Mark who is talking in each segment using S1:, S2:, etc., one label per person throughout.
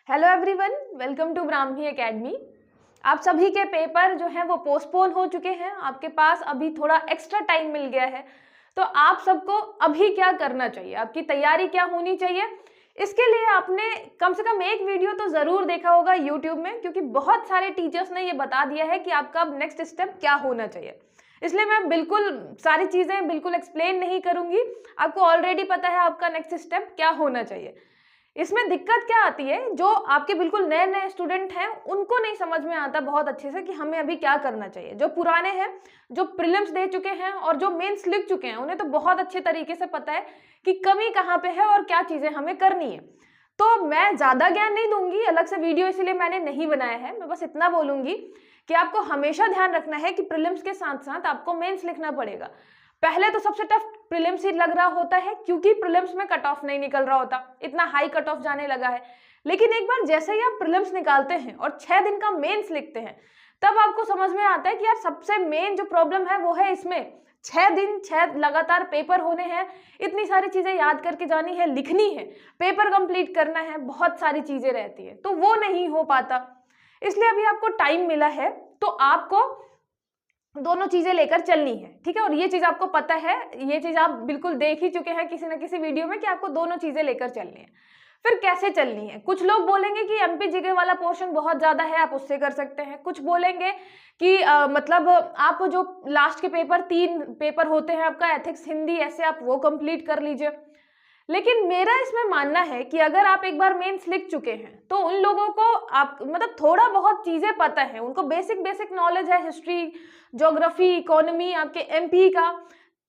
S1: Hello everyone, welcome to Brahmi academy. आप सभी के पेपर जो हैं वो पोस्टपोन हो चुके हैं। आपके पास अभी थोड़ा एक्स्ट्रा टाइम मिल गया है, तो आप सबको अभी क्या करना चाहिए, आपकी तैयारी क्या होनी चाहिए, इसके लिए आपने कम से कम एक वीडियो तो ज़रूर देखा होगा यूट्यूब में, क्योंकि बहुत सारे टीचर्स ने ये बता दिया है कि आपका अब नेक्स्ट स्टेप क्या होना चाहिए। इसलिए मैं बिल्कुल सारी चीज़ें बिल्कुल एक्सप्लेन नहीं करूँगी, आपको ऑलरेडी पता है आपका नेक्स्ट स्टेप क्या होना चाहिए। इसमें दिक्कत क्या आती है, जो आपके बिल्कुल नए नए स्टूडेंट हैं उनको नहीं समझ में आता बहुत अच्छे से कि हमें अभी क्या करना चाहिए। जो पुराने हैं, जो प्रीलिम्स दे चुके हैं और जो मेंस लिख चुके हैं, उन्हें तो बहुत अच्छे तरीके से पता है कि कमी कहाँ पे है और क्या चीज़ें हमें करनी है। तो मैं ज़्यादा ज्ञान नहीं दूंगी, अलग से वीडियो इसीलिए मैंने नहीं बनाया है। मैं बस इतना बोलूंगी कि आपको हमेशा ध्यान रखना है कि प्रीलिम्स के साथ साथ आपको मेंस लिखना पड़ेगा। पहले तो सबसे टफ प्रीलिम्स ही लग रहा होता है, क्योंकि प्रीलिम्स में कट ऑफ नहीं निकल रहा होता, इतना हाई कट ऑफ जाने लगा है। लेकिन एक बार जैसे ही आप प्रीलिम्स निकालते हैं और 6 दिन का मेंस लिखते हैं, तब आपको समझ में आता है कि यार सबसे मेन जो प्रॉब्लम है वो है इसमें 6 दिन 6 लगातार पेपर होने हैं, इतनी सारी चीजें याद करके जानी है, लिखनी है, पेपर कंप्लीट करना है, बहुत सारी चीजें रहती है, तो वो नहीं हो पाता। इसलिए अभी आपको टाइम मिला है, तो आपको दोनों चीजें लेकर चलनी है, ठीक है। और ये चीज आपको पता है, ये चीज आप बिल्कुल देख ही चुके हैं किसी न किसी वीडियो में कि आपको दोनों चीजें लेकर चलनी है। फिर कैसे चलनी है, कुछ लोग बोलेंगे कि एमपी जीके वाला पोर्शन बहुत ज्यादा है, आप उससे कर सकते हैं। कुछ बोलेंगे कि मतलब आप जो लास्ट के पेपर 3 पेपर होते हैं आपका, एथिक्स, हिंदी, ऐसे आप वो कंप्लीट कर लीजिए। लेकिन मेरा इसमें मानना है कि अगर आप एक बार मेंस लिख चुके हैं, तो उन लोगों को आप मतलब थोड़ा बहुत चीजें पता है, उनको बेसिक नॉलेज है, हिस्ट्री, ज्योग्राफी, इकोनॉमी, आपके एमपी का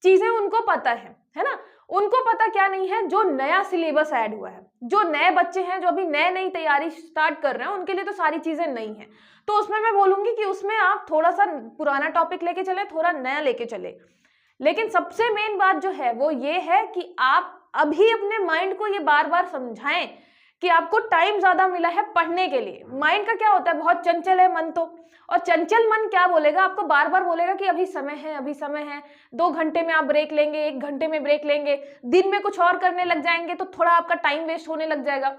S1: चीजें उनको पता है ना। उनको पता क्या नहीं है, जो नया सिलेबस ऐड हुआ है, जो नए बच्चे हैं, जो अभी नई तैयारी स्टार्ट कर रहे हैं, उनके लिए तो सारी चीजें नई हैं। तो उसमें मैं बोलूंगी कि उसमें आप थोड़ा सा पुराना टॉपिक लेके चले, थोड़ा नया लेके चले। लेकिन सबसे मेन बात जो है वो ये है कि आप अभी अपने माइंड को ये बार बार समझाएं कि आपको टाइम ज्यादा मिला है पढ़ने के लिए। माइंड का क्या होता है, बहुत चंचल है मन तो, और चंचल मन क्या बोलेगा, आपको बार बार बोलेगा कि अभी समय है, अभी समय है, 2 घंटे में आप ब्रेक लेंगे, 1 घंटे में ब्रेक लेंगे, दिन में कुछ और करने लग जाएंगे तो थोड़ा आपका टाइम वेस्ट होने लग जाएगा।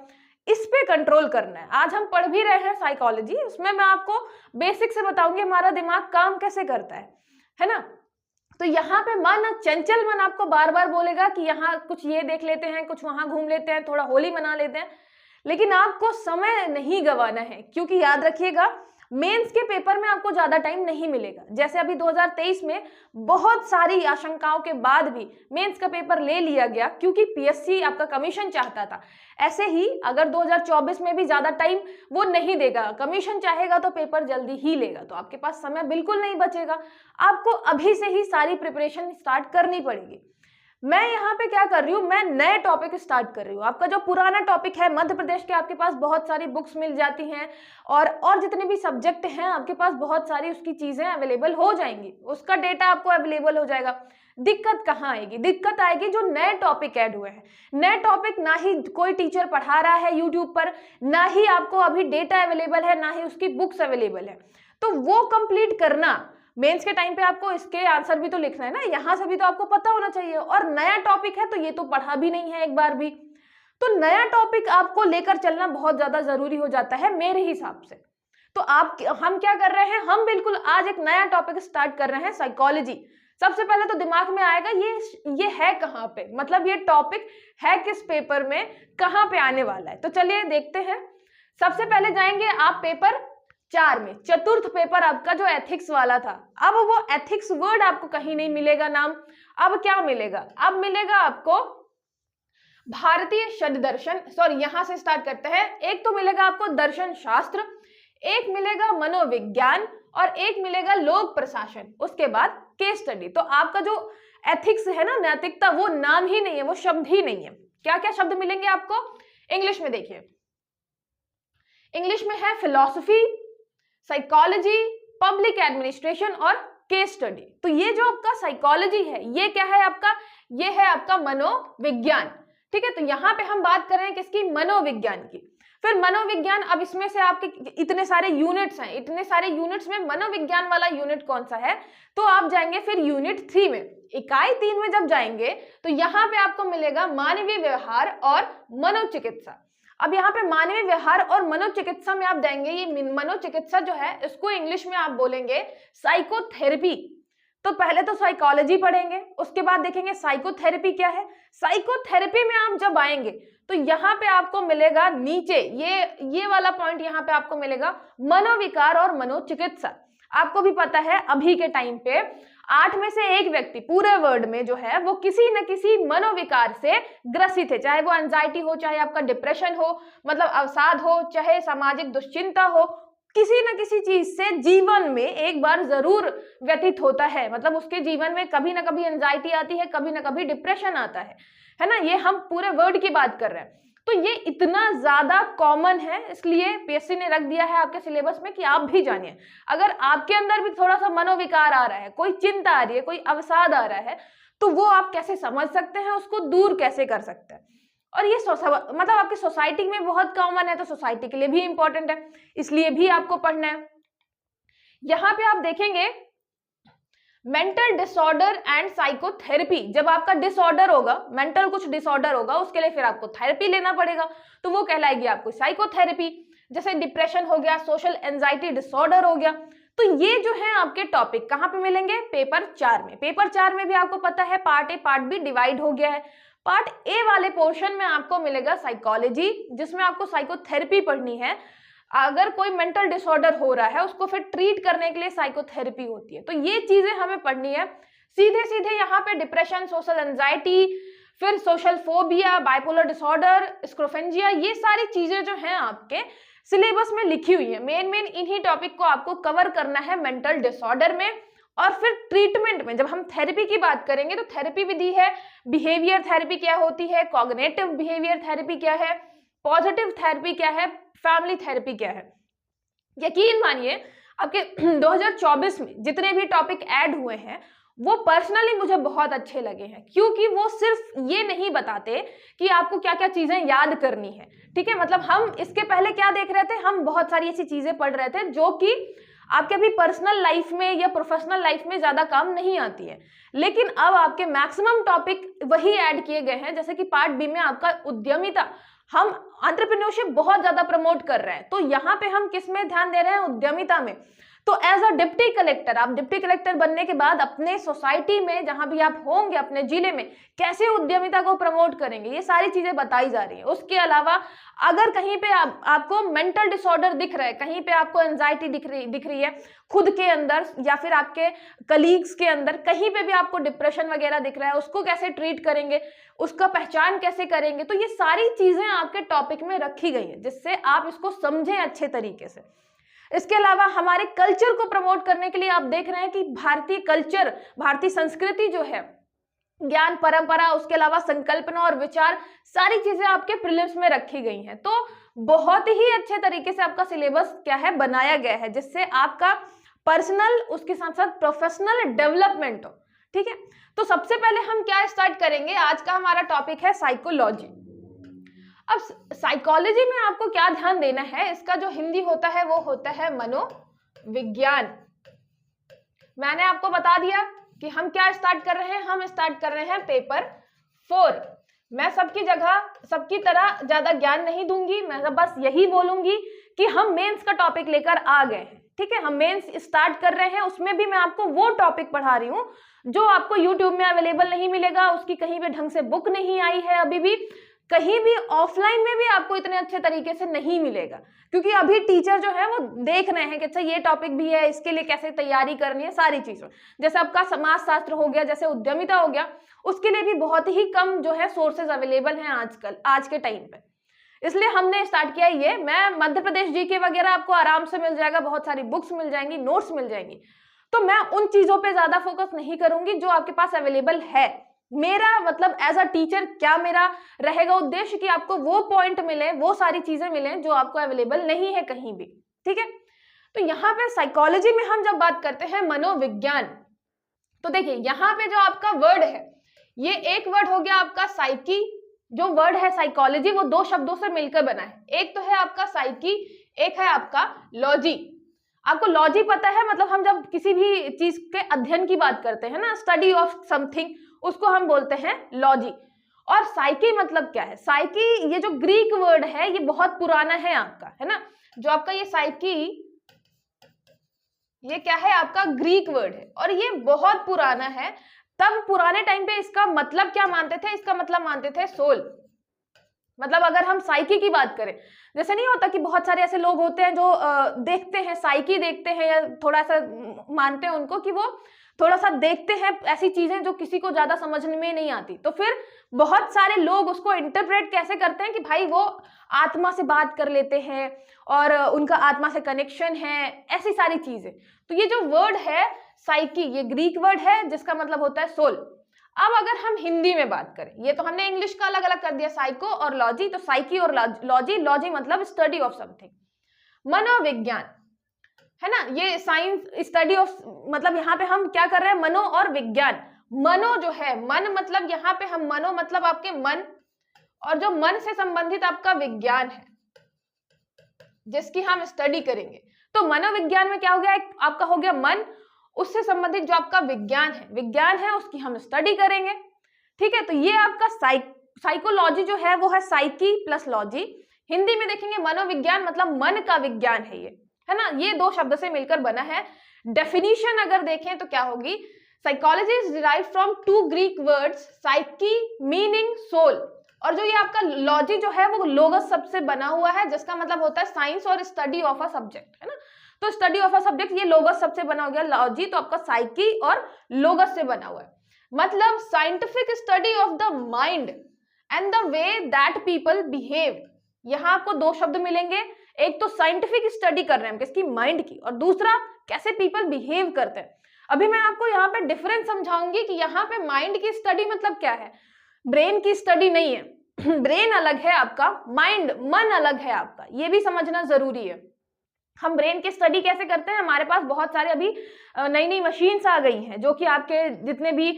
S1: इस पे कंट्रोल करना है। आज हम पढ़ भी रहे हैं साइकोलॉजी, उसमें मैं आपको बेसिक से बताऊंगी हमारा दिमाग काम कैसे करता है ना। तो यहाँ पे मन, चंचल मन आपको बार बार बोलेगा कि यहाँ कुछ ये देख लेते हैं, कुछ वहां घूम लेते हैं, थोड़ा होली मना लेते हैं। लेकिन आपको समय नहीं गंवाना है, क्योंकि याद रखिएगा मेंस के पेपर में आपको ज्यादा टाइम नहीं मिलेगा। जैसे अभी 2023 में बहुत सारी आशंकाओं के बाद भी मेंस का पेपर ले लिया गया, क्योंकि पीएससी आपका कमीशन चाहता था। ऐसे ही अगर 2024 में भी ज्यादा टाइम वो नहीं देगा, कमीशन चाहेगा तो पेपर जल्दी ही लेगा, तो आपके पास समय बिल्कुल नहीं बचेगा। आपको अभी से ही सारी प्रिपरेशन स्टार्ट करनी पड़ेगी। मैं यहाँ पे क्या कर रही हूँ, मैं नए टॉपिक स्टार्ट कर रही हूँ। आपका जो पुराना टॉपिक है, मध्य प्रदेश के आपके पास बहुत सारी बुक्स मिल जाती हैं, और जितने भी सब्जेक्ट हैं आपके पास बहुत सारी उसकी चीजें अवेलेबल हो जाएंगी, उसका डेटा आपको अवेलेबल हो जाएगा। दिक्कत कहाँ आएगी, दिक्कत आएगी जो नए टॉपिक ऐड हुए हैं। नए टॉपिक ना ही कोई टीचर पढ़ा रहा है यूट्यूब पर, ना ही आपको अभी डेटा अवेलेबल है, ना ही उसकी बुक्स अवेलेबल है। तो वो कंप्लीट करना, मेंस के टाइम पे आपको इसके आंसर भी तो लिखना है ना, यहां से भी तो आपको पता होना चाहिए। और नया टॉपिक है तो ये तो पढ़ा भी नहीं है एक बार भी, तो नया टॉपिक आपको लेकर चलना बहुत ज्यादा जरूरी हो जाता है मेरे हिसाब से। तो हम क्या कर रहे हैं, हम बिल्कुल आज एक नया टॉपिक स्टार्ट कर रहे हैं, साइकोलॉजी। सबसे पहले तो दिमाग में आएगा ये है कहाँ पे, मतलब ये टॉपिक है किस पेपर में, कहाँ पे आने वाला है। तो चलिए देखते हैं। सबसे पहले जाएंगे आप पेपर 4 में, चतुर्थ पेपर आपका जो एथिक्स वाला था। अब वो एथिक्स वर्ड आपको कहीं नहीं मिलेगा नाम। अब क्या मिलेगा, अब मिलेगा आपको भारतीय षड दर्शन, सॉरी यहां से स्टार्ट करते हैं। एक तो मिलेगा आपको दर्शन शास्त्र, एक मिलेगा मनोविज्ञान, और एक मिलेगा लोक प्रशासन, उसके बाद केस स्टडी। तो आपका जो एथिक्स है ना, नैतिकता, वो नाम ही नहीं है, वो शब्द ही नहीं है। क्या क्या शब्द मिलेंगे आपको इंग्लिश में, देखिए इंग्लिश में है फिलॉसफी, साइकोलॉजी, पब्लिक एडमिनिस्ट्रेशन और केस स्टडी। तो ये जो आपका साइकोलॉजी है, ये क्या है आपका, ये है आपका मनोविज्ञान, ठीक है। तो यहाँ पे हम बात कर रहे हैं किसकी, मनोविज्ञान की। फिर मनोविज्ञान, अब इसमें से आपके इतने सारे यूनिट्स हैं, इतने सारे यूनिट्स में मनोविज्ञान वाला यूनिट कौन सा है, तो आप जाएंगे फिर यूनिट 3 में, इकाई 3 में जब जाएंगे तो यहाँ पे आपको मिलेगा मानवीय व्यवहार और मनोचिकित्सा। अब यहाँ पे मानवीय व्यवहार और मनोचिकित्सा में आप देंगे, ये मनोचिकित्सा जो है इसको इंग्लिश में आप बोलेंगे साइकोथेरेपी। तो पहले तो साइकोलॉजी पढ़ेंगे, उसके बाद देखेंगे साइकोथेरेपी क्या है। साइकोथेरेपी में आप जब आएंगे तो यहाँ पे आपको मिलेगा नीचे ये वाला पॉइंट यहाँ पे आपको मिलेगा मनोविकार और मनोचिकित्सा। आपको भी पता है अभी के टाइम पे 8 में से 1 व्यक्ति पूरे वर्ल्ड में जो है वो किसी न किसी मनोविकार से ग्रसित है, चाहे वो एंजाइटी हो, चाहे आपका डिप्रेशन हो, मतलब अवसाद हो, चाहे सामाजिक दुश्चिंता हो, किसी न किसी चीज से जीवन में एक बार जरूर व्यतीत होता है। मतलब उसके जीवन में कभी ना कभी एंजाइटी आती है, कभी ना कभी डिप्रेशन आता है ना। ये हम पूरे वर्ल्ड की बात कर रहे हैं। तो ये इतना ज्यादा कॉमन है, इसलिए पीएससी ने रख दिया है आपके सिलेबस में कि आप भी जानिए। अगर आपके अंदर भी थोड़ा सा मनोविकार आ रहा है, कोई चिंता आ रही है, कोई अवसाद आ रहा है, तो वो आप कैसे समझ सकते हैं, उसको दूर कैसे कर सकते हैं। और ये मतलब आपकी सोसाइटी में बहुत कॉमन है, तो सोसाइटी के लिए भी इंपॉर्टेंट है, इसलिए भी आपको पढ़ना है। यहाँ पे आप देखेंगे मेंटल डिसऑर्डर एंड साइकोथेरेपी। जब आपका डिसऑर्डर होगा, मेंटल कुछ डिसऑर्डर होगा, उसके लिए फिर आपको थेरेपी लेना पड़ेगा, तो वो कहलाएगी आपको साइकोथेरेपी। जैसे डिप्रेशन हो गया, सोशल एंजाइटी डिसऑर्डर हो गया। तो ये जो है आपके टॉपिक कहाँ पे मिलेंगे, पेपर 4 में। पेपर 4 में भी आपको पता है part A part B divide हो गया है। पार्ट ए वाले पोर्शन में आपको मिलेगा साइकोलॉजी, जिसमें आपको साइकोथेरेपी पढ़नी है। अगर कोई मेंटल डिसऑर्डर हो रहा है उसको फिर ट्रीट करने के लिए साइकोथेरेपी होती है। तो ये चीजें हमें पढ़नी है। सीधे सीधे यहाँ पे डिप्रेशन, सोशल एंजाइटी, फिर सोशल फोबिया, बाइपोलर डिसऑर्डर, स्क्रोफेंजिया, ये सारी चीजें जो हैं आपके सिलेबस में लिखी हुई है। मेन इन्हीं टॉपिक को आपको कवर करना है मेंटल डिसऑर्डर में। और फिर ट्रीटमेंट में जब हम थेरेपी की बात करेंगे तो थेरेपी विधि है, बिहेवियर थेरेपी क्या होती है, कॉग्निटिव बिहेवियर थेरेपी क्या है, पॉजिटिव थेरेपी क्या है, फैमिली थेरेपी क्या है। यकीन मानिए आपके 2024 में जितने भी टॉपिक ऐड हुए हैं वो पर्सनली मुझे बहुत अच्छे लगे हैं, क्योंकि वो सिर्फ ये नहीं बताते कि आपको क्या क्या चीजें याद करनी है। ठीक है, मतलब हम इसके पहले क्या देख रहे थे, हम बहुत सारी ऐसी चीजें पढ़ रहे थे जो कि आपके अभी पर्सनल लाइफ में या प्रोफेशनल लाइफ में ज्यादा काम नहीं आती है, लेकिन अब आपके मैक्सिमम टॉपिक वही ऐड किए गए हैं। जैसे कि पार्ट बी में आपका उद्यमिता, हम एंटरप्रेन्योरशिप बहुत ज्यादा प्रमोट कर रहे हैं, तो यहाँ पे हम किस में ध्यान दे रहे हैं, उद्यमिता में। तो एज अ डिप्टी कलेक्टर, आप डिप्टी कलेक्टर बनने के बाद अपने सोसाइटी में जहां भी आप होंगे, अपने जिले में कैसे उद्यमिता को प्रमोट करेंगे, ये सारी चीजें बताई जा रही है। उसके अलावा अगर कहीं पे आपको मेंटल डिसऑर्डर दिख रहा है, कहीं पे आपको एंजाइटी दिख रही है खुद के अंदर या फिर आपके कलीग्स के अंदर, कहीं पे भी आपको डिप्रेशन वगैरह दिख रहा है, उसको कैसे ट्रीट करेंगे, उसका पहचान कैसे करेंगे, तो ये सारी चीजें आपके टॉपिक में रखी गई है, जिससे आप इसको समझें अच्छे तरीके से। इसके अलावा हमारे कल्चर को प्रमोट करने के लिए आप देख रहे हैं कि भारतीय कल्चर, भारतीय संस्कृति जो है, ज्ञान परंपरा, उसके अलावा संकल्पना और विचार, सारी चीजें आपके प्रीलिम्स में रखी गई हैं। तो बहुत ही अच्छे तरीके से आपका सिलेबस क्या है बनाया गया है, जिससे आपका पर्सनल उसके साथ साथ प्रोफेशनल डेवलपमेंट हो। ठीक है, तो सबसे पहले हम क्या स्टार्ट करेंगे, आज का हमारा टॉपिक है साइकोलॉजी। अब साइकोलॉजी में आपको क्या ध्यान देना है, इसका जो हिंदी होता है वो होता है मनोविज्ञान। मैंने आपको बता दिया कि हम क्या स्टार्ट कर रहे हैं, हम स्टार्ट कर रहे हैं पेपर 4। मैं सबकी जगह सबकी तरह ज्यादा ज्ञान नहीं दूंगी, मैं बस यही बोलूंगी कि हम मेंस का टॉपिक लेकर आ गए हैं। ठीक है, हम मेंस स्टार्ट कर रहे हैं, उसमें भी मैं आपको वो टॉपिक पढ़ा रही हूँ जो आपको यूट्यूब में अवेलेबल नहीं मिलेगा, उसकी कहीं पे ढंग से बुक नहीं आई है, अभी भी कहीं भी ऑफलाइन में भी आपको इतने अच्छे तरीके से नहीं मिलेगा, क्योंकि अभी टीचर जो है वो देख रहे हैं कि अच्छा ये टॉपिक भी है, इसके लिए कैसे तैयारी करनी है, सारी चीजों। जैसे आपका समाज शास्त्र हो गया, जैसे उद्यमिता हो गया, उसके लिए भी बहुत ही कम जो है सोर्सेज अवेलेबल हैं आजकल, आज के टाइम पे। इसलिए हमने स्टार्ट किया ये। मैं मध्य प्रदेश जीके वगैरह आपको आराम से मिल जाएगा, बहुत सारी बुक्स मिल जाएंगी, नोट्स मिल जाएंगी, तो मैं उन चीजों पे ज्यादा फोकस नहीं करूंगी जो आपके पास अवेलेबल है। मेरा मतलब एज अ टीचर क्या मेरा रहेगा उद्देश्य कि आपको वो पॉइंट मिले, वो सारी चीजें मिले जो आपको अवेलेबल नहीं है कहीं भी। ठीक है, तो यहाँ पे साइकोलॉजी में हम जब बात करते हैं मनोविज्ञान, तो देखिए यहाँ पे जो आपका वर्ड है, ये एक वर्ड हो गया आपका साइकी, जो वर्ड है साइकोलॉजी वो 2 शब्दों से मिलकर बना है। एक तो है आपका साइकी, एक है आपका लॉजी। आपको लॉजी पता है, मतलब हम जब किसी भी चीज के अध्ययन की बात करते हैं ना, स्टडी ऑफ समथिंग, उसको हम बोलते हैं लॉजी। और साइकी मतलब क्या है? साइकी ये जो ग्रीक वर्ड है ये बहुत पुराना है आपका, है ना, जो आपका ये साइकी ये क्या है? आपका ग्रीक वर्ड है और ये बहुत पुराना है। तब पुराने टाइम पे इसका मतलब क्या मानते थे? इसका मतलब मानते थे सोल। मतलब अगर हम साइकी की बात करें, जैसे नहीं होता कि बहुत सारे ऐसे लोग होते हैं जो देखते हैं, साइकी देखते हैं या थोड़ा सा मानते हैं उनको कि वो थोड़ा सा देखते हैं ऐसी चीजें जो किसी को ज्यादा समझने में नहीं आती, तो फिर बहुत सारे लोग उसको इंटरप्रेट कैसे करते हैं कि भाई वो आत्मा से बात कर लेते हैं और उनका आत्मा से कनेक्शन है, ऐसी सारी चीजें। तो ये जो वर्ड है साइकी ये ग्रीक वर्ड है जिसका मतलब होता है सोल। अब अगर हम हिंदी में बात करें, ये तो हमने इंग्लिश का अलग अलग कर दिया, साइको और लॉजी, तो साइकी और लॉजी, लॉजी मतलब स्टडी ऑफ समथिंग, मनोविज्ञान, है ना, ये साइंस स्टडी ऑफ, मतलब यहाँ पे हम क्या कर रहे हैं? मनो और विज्ञान। मनो जो है, मन मतलब यहाँ पे हम मनो मतलब आपके मन, और जो मन से संबंधित आपका विज्ञान है जिसकी हम स्टडी करेंगे। तो मनोविज्ञान में क्या हो गया? आपका हो गया मन, उससे संबंधित जो आपका विज्ञान है उसकी हम स्टडी करेंगे। ठीक है, तो ये आपका साइकोलॉजी जो है वो है साइकी प्लस लॉजी। हिंदी में देखेंगे मनोविज्ञान मतलब मन का विज्ञान है ये, है ना, ये दो शब्द से मिलकर बना है। डेफिनेशन अगर देखें तो क्या होगी? Psychology is derived from two Greek words, psyche meaning soul, और जो ये आपका लॉजी जो है वो लोगस शब्द से बना हुआ है जिसका मतलब होता है साइंस और स्टडी ऑफ अ सब्जेक्ट, है ना। तो स्टडी ऑफ अ सब्जेक्ट ये लोगस शब्द से बना हो गया लॉजी, तो आपका साइकी और लोगस से बना हुआ है। मतलब scientific study of the mind and the way that people behave. यहाँ आपको दो शब्द मिलेंगे, एक तो साइंटिफिक स्टडी कर रहे हैं किसकी? माइंड की, और दूसरा कैसे पीपल बिहेव करते हैं। अभी मैं आपको यहाँ पे डिफरेंस समझाऊंगी कि यहाँ पे माइंड की स्टडी मतलब क्या है, ब्रेन की स्टडी नहीं है। ब्रेन अलग है आपका, माइंड मन अलग है आपका, ये भी समझना जरूरी है। हम ब्रेन की स्टडी कैसे करते हैं? हमारे पास बहुत सारे अभी नई नई मशीन्स आ गई हैं जो कि आपके जितने भी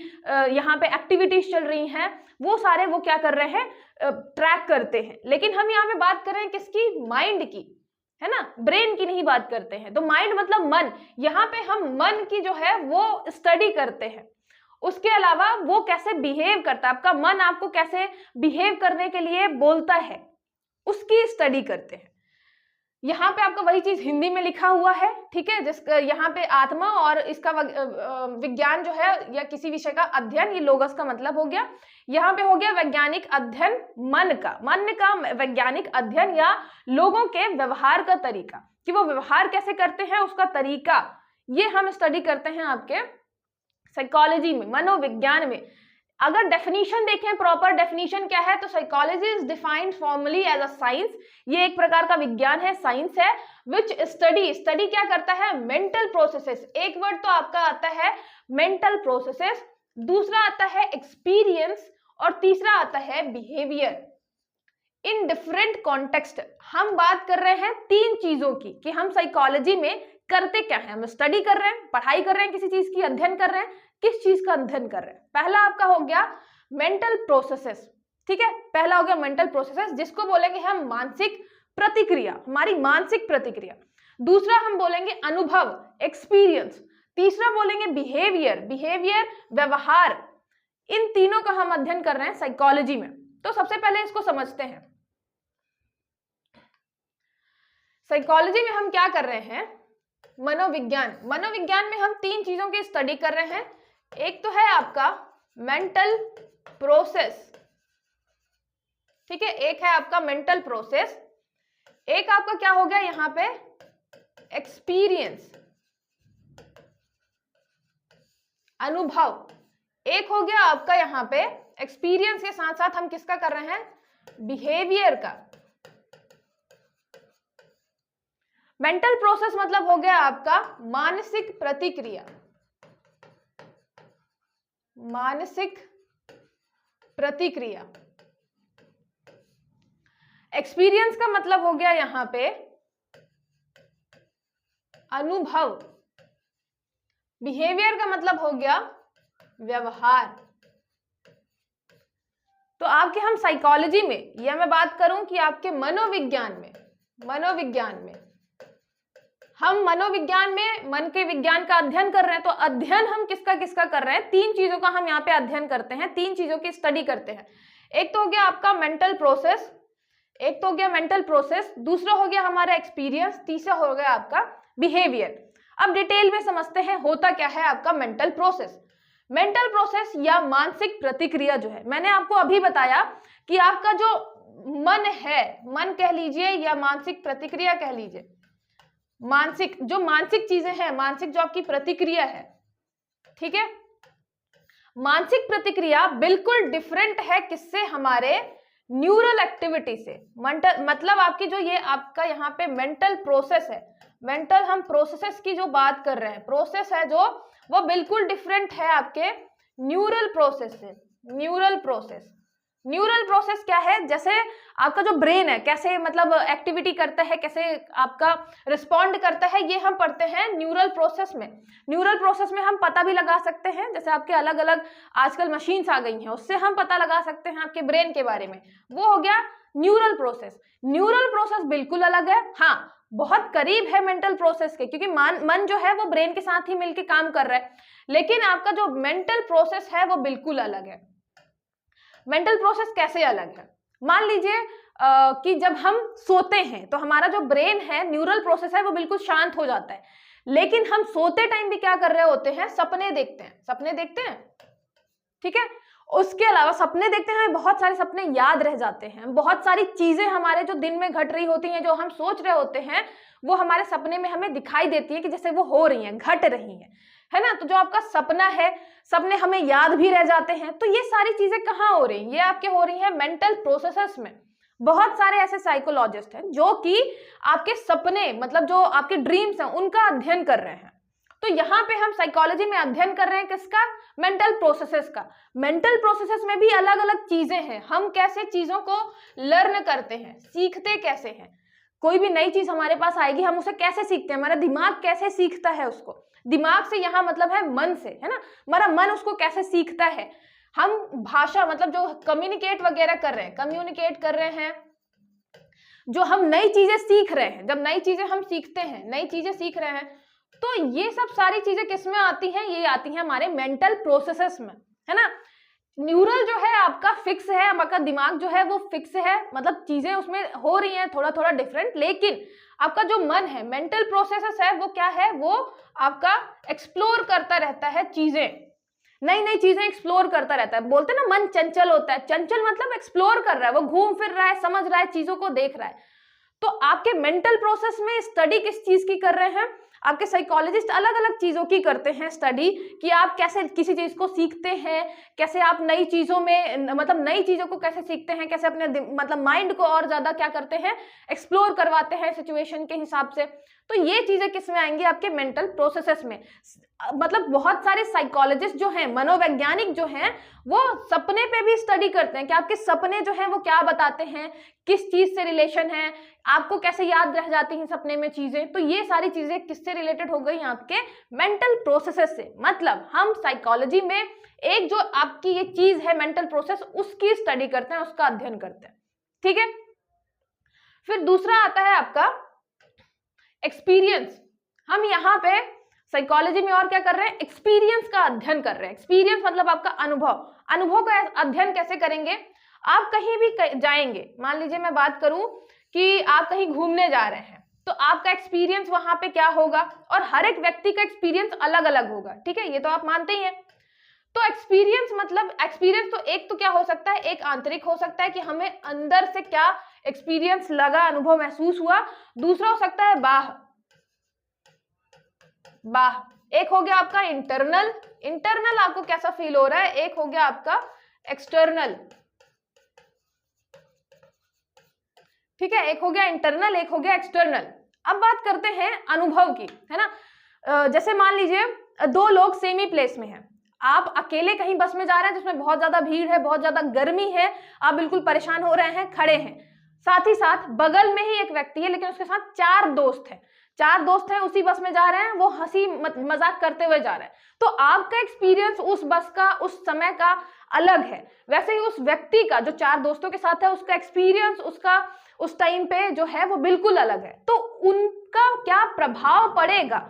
S1: यहाँ पे एक्टिविटीज चल रही हैं वो सारे वो क्या कर रहे हैं? ट्रैक करते हैं। लेकिन हम यहाँ पे बात कर रहे हैं किसकी? माइंड की, है ना, ब्रेन की नहीं बात करते हैं। तो माइंड मतलब मन, यहाँ पे हम मन की जो है वो स्टडी करते हैं। उसके अलावा वो कैसे बिहेव करता है, आपका मन आपको कैसे बिहेव करने के लिए बोलता है, उसकी स्टडी करते हैं। यहाँ पे आपका वही चीज हिंदी में लिखा हुआ है, ठीक है, जिस यहाँ पे आत्मा और इसका विज्ञान जो है या किसी विषय का अध्ययन, ये लोगस का मतलब हो गया। यहाँ पे हो गया वैज्ञानिक अध्ययन, मन का वैज्ञानिक अध्ययन या लोगों के व्यवहार का तरीका, कि वो व्यवहार कैसे करते हैं उसका तरीका, ये हम स्टडी करते हैं आपके साइकोलॉजी में, मनोविज्ञान में। अगर डेफिनेशन देखें, प्रॉपर डेफिनेशन क्या है, तो psychology is defined formally as a science, ये एक प्रकार का विज्ञान है, साइंस है, विच स्टडी क्या करता है? Mental processes. एक वर्ड तो आपका आता है मेंटल प्रोसेसेस, दूसरा आता है एक्सपीरियंस और तीसरा आता है बिहेवियर इन डिफरेंट कॉन्टेक्स्ट। हम बात कर रहे हैं तीन चीजों की कि हम साइकोलॉजी में करते क्या है। हम स्टडी कर रहे हैं, पढ़ाई कर रहे हैं, किसी चीज की अध्ययन कर रहे हैं, किस चीज का अध्ययन कर रहे हैं? पहला आपका हो गया मेंटल प्रोसेसेस, ठीक है, पहला हो गया मेंटल प्रोसेसेस जिसको बोलेंगे हम मानसिक प्रतिक्रिया, हमारी मानसिक प्रतिक्रिया। दूसरा हम बोलेंगे अनुभव, एक्सपीरियंस। तीसरा बोलेंगे बिहेवियर, व्यवहार। इन तीनों का हम अध्ययन कर रहे हैं साइकोलॉजी में। तो सबसे पहले इसको समझते हैं। साइकोलॉजी में हम क्या कर रहे हैं? मनोविज्ञान में हम तीन चीजों की स्टडी कर रहे हैं। एक तो है आपका मेंटल प्रोसेस, ठीक है, एक है आपका मेंटल प्रोसेस, एक आपका क्या हो गया यहाँ पे? एक्सपीरियंस, अनुभव। एक हो गया आपका यहाँ पे एक्सपीरियंस के साथ साथ हम किसका कर रहे हैं? बिहेवियर का। मेंटल प्रोसेस मतलब हो गया आपका मानसिक प्रतिक्रिया, एक्सपीरियंस का मतलब हो गया यहां पे अनुभव, बिहेवियर का मतलब हो गया व्यवहार। तो आपके हम साइकोलॉजी में, या मैं बात करूं कि आपके मनोविज्ञान में हम मनोविज्ञान में मन के विज्ञान का अध्ययन कर रहे हैं। तो अध्ययन हम किसका कर रहे हैं? तीन चीजों का हम यहाँ पे अध्ययन करते हैं, तीन चीजों की स्टडी करते हैं। एक तो हो गया आपका मेंटल प्रोसेस, एक तो हो गया मेंटल प्रोसेस, दूसरा हो गया हमारा एक्सपीरियंस, तीसरा हो गया आपका बिहेवियर। अब डिटेल में समझते हैं होता क्या है आपका मेंटल प्रोसेस। मेंटल प्रोसेस या मानसिक प्रतिक्रिया जो है, मैंने आपको अभी बताया कि आपका जो मन है, मन कह लीजिए या मानसिक प्रतिक्रिया कह लीजिए, मानसिक चीजें हैं, मानसिक जो आपकी प्रतिक्रिया है, ठीक है, मानसिक प्रतिक्रिया बिल्कुल डिफरेंट है किससे, हमारे न्यूरल एक्टिविटी से। मतलब आपकी जो ये आपका यहाँ पे मेंटल प्रोसेस है, मेंटल हम प्रोसेसेस की जो बात कर रहे हैं, प्रोसेस है जो वो बिल्कुल डिफरेंट है आपके न्यूरल प्रोसेस से। न्यूरल प्रोसेस क्या है, जैसे आपका जो ब्रेन है कैसे मतलब एक्टिविटी करता है, कैसे आपका रिस्पॉन्ड करता है, ये हम पढ़ते हैं न्यूरल प्रोसेस में। न्यूरल प्रोसेस में हम पता भी लगा सकते हैं, जैसे आपके अलग अलग आजकल मशीन्स आ गई हैं, उससे हम पता लगा सकते हैं आपके ब्रेन के बारे में। वो हो गया न्यूरल प्रोसेस। न्यूरल प्रोसेस बिल्कुल अलग है, हाँ बहुत करीब है मेंटल प्रोसेस के, क्योंकि मन जो है वो ब्रेन के साथ ही मिलकर काम कर रहा है, लेकिन आपका जो मेंटल प्रोसेस है वो बिल्कुल अलग है। मेंटल प्रोसेस कैसे अलग है, मान लीजिए कि जब हम सोते हैं तो हमारा जो ब्रेन है, न्यूरल प्रोसेस है, वो बिल्कुल शांत हो जाता है, लेकिन हम सोते टाइम भी क्या कर रहे होते हैं, सपने देखते हैं, ठीक है। उसके अलावा सपने देखते हैं, बहुत सारे सपने याद रह जाते हैं, बहुत सारी चीजें हमारे जो दिन में घट रही होती हैं, जो हम सोच रहे होते हैं, वो हमारे सपने में हमें दिखाई देती है कि जैसे वो हो रही हैं, घट रही हैं, है ना। तो जो आपका सपना है, सपने हमें याद भी रह जाते हैं। तो ये सारी चीजें कहाँ हो रही हैं, ये आपके हो रही हैं मेंटल प्रोसेसेस में। बहुत सारे ऐसे साइकोलॉजिस्ट हैं जो कि आपके सपने मतलब जो आपके ड्रीम्स हैं उनका अध्ययन कर रहे हैं। तो यहाँ पे हम साइकोलॉजी में अध्ययन कर रहे हैं किसका, मेंटल प्रोसेसेस का। मेंटल प्रोसेसेस में भी अलग अलग चीजें हैं, हम कैसे चीजों को लर्न करते हैं, सीखते कैसे हैं। कोई भी नई चीज हमारे पास आएगी, हम उसे कैसे सीखते हैं, हमारा दिमाग कैसे सीखता है उसको। दिमाग से यहाँ मतलब है मन से, है ना, हमारा मन उसको कैसे सीखता है। हम भाषा मतलब जो कम्युनिकेट वगैरह कर रहे हैं, जो हम नई चीजें सीख रहे हैं, जब नई चीजें हम सीखते हैं, नई चीजें सीख रहे हैं, तो ये सब सारी चीजें किसमें आती हैं, ये आती हैं हमारे मेंटल प्रोसेसेस में, है ना। न्यूरल जो है आपका फिक्स है, आपका दिमाग जो है वो फिक्स है, मतलब चीजें उसमें हो रही हैं थोड़ा थोड़ा डिफरेंट, लेकिन आपका जो मन है, मेंटल प्रोसेसेस है, वो क्या है, वो आपका एक्सप्लोर करता रहता है चीजें, नई नई चीजें एक्सप्लोर करता रहता है। बोलते हैं ना मन चंचल होता है, चंचल मतलब एक्सप्लोर कर रहा है, वो घूम फिर रहा है, समझ रहा है, चीजों को देख रहा है। तो आपके मेंटल प्रोसेस में स्टडी किस चीज की कर रहे हैं, आपके साइकोलॉजिस्ट अलग अलग चीजों की करते हैं स्टडी, कि आप कैसे किसी चीज को सीखते हैं, कैसे आप नई चीजों में मतलब नई चीजों को कैसे सीखते हैं, कैसे अपने मतलब माइंड को और ज्यादा क्या करते हैं, एक्सप्लोर करवाते हैं सिचुएशन के हिसाब से। तो ये चीजें किस में आएंगी, आपके मेंटल प्रोसेसेस में। मतलब बहुत सारे साइकोलॉजिस्ट जो हैं, मनोवैज्ञानिक जो हैं, वो सपने पे भी स्टडी करते हैं कि आपके सपने जो हैं वो क्या बताते हैं, किस चीज से रिलेशन है, आपको कैसे याद रह जाती हैं सपने में चीजें। तो ये सारी चीजें किससे रिलेटेड हो गई, आपके मेंटल प्रोसेसेस से। मतलब हम साइकोलॉजी में एक जो आपकी ये चीज है मेंटल प्रोसेस, उसकी स्टडी करते हैं, उसका अध्ययन करते हैं, ठीक है। फिर दूसरा आता है आपका एक्सपीरियंस। हम यहाँ पे साइकोलॉजी में और क्या कर रहे हैं, एक्सपीरियंस का अध्ययन कर रहे हैं। एक्सपीरियंस मतलब आपका अनुभव का अध्ययन कैसे करेंगे। आप कहीं भी जाएंगे, मान लीजिए मैं बात करूं कि आप कहीं घूमने जा रहे हैं, तो आपका एक्सपीरियंस वहां पे क्या होगा, और हर एक व्यक्ति का एक्सपीरियंस अलग अलग होगा, ठीक है, ये तो आप मानते ही हैं। तो एक्सपीरियंस मतलब एक्सपीरियंस तो एक तो क्या हो सकता है, एक आंतरिक हो सकता है कि हमें अंदर से क्या एक्सपीरियंस लगा, अनुभव महसूस हुआ। दूसरा हो सकता है बाह। एक हो गया आपका इंटरनल आपको कैसा फील हो रहा है, एक हो गया आपका एक्सटर्नल, ठीक है, एक हो गया इंटरनल, एक हो गया एक्सटर्नल। अब बात करते हैं अनुभव की, है ना। जैसे मान लीजिए दो लोग सेम ही प्लेस में हैं, आप अकेले कहीं बस में जा रहे हैं जिसमें बहुत ज्यादा भीड़ है, बहुत ज्यादा गर्मी है, आप बिल्कुल परेशान हो रहे हैं, खड़े हैं। साथ ही साथ बगल में ही एक व्यक्ति है, लेकिन उसके साथ चार दोस्त हैं, उसी बस में जा रहे हैं, वो हंसी मजाक करते हुए जा रहे हैं। तो आपका एक्सपीरियंस उस बस का, उस समय का अलग है। वैसे ही उस व्यक्ति का जो चार दोस्तों के साथ है, उसका एक्सपीरियंस उसका उस टाइम पे जो है वो बिल्कुल अलग है। तो उनका क्या प्रभाव पड़ेगा,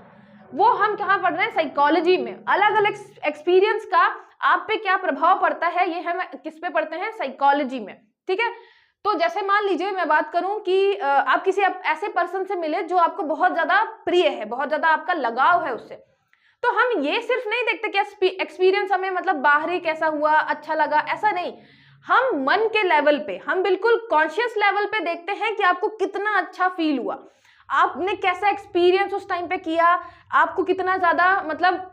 S1: वो हम कहाँ पढ़ रहे हैं, साइकोलॉजी में। अलग अलग एक्सपीरियंस का आप पे क्या प्रभाव पड़ता है, ये हम किस पे पढ़ते हैं, साइकोलॉजी में। ठीक है, तो जैसे मान लीजिए मैं बात करूं कि आप किसी ऐसे पर्सन से मिले जो आपको बहुत ज्यादा प्रिय है, बहुत ज्यादा आपका लगाव है उससे, तो हम ये सिर्फ नहीं देखते कि एक्सपीरियंस हमें मतलब बाहरी कैसा हुआ, अच्छा लगा, ऐसा नहीं, हम मन के लेवल पे, हम बिल्कुल कॉन्शियस लेवल पे देखते हैं कि आपको कितना अच्छा फील हुआ, आपने कैसा एक्सपीरियंस उस टाइम पे किया, आपको कितना ज्यादा मतलब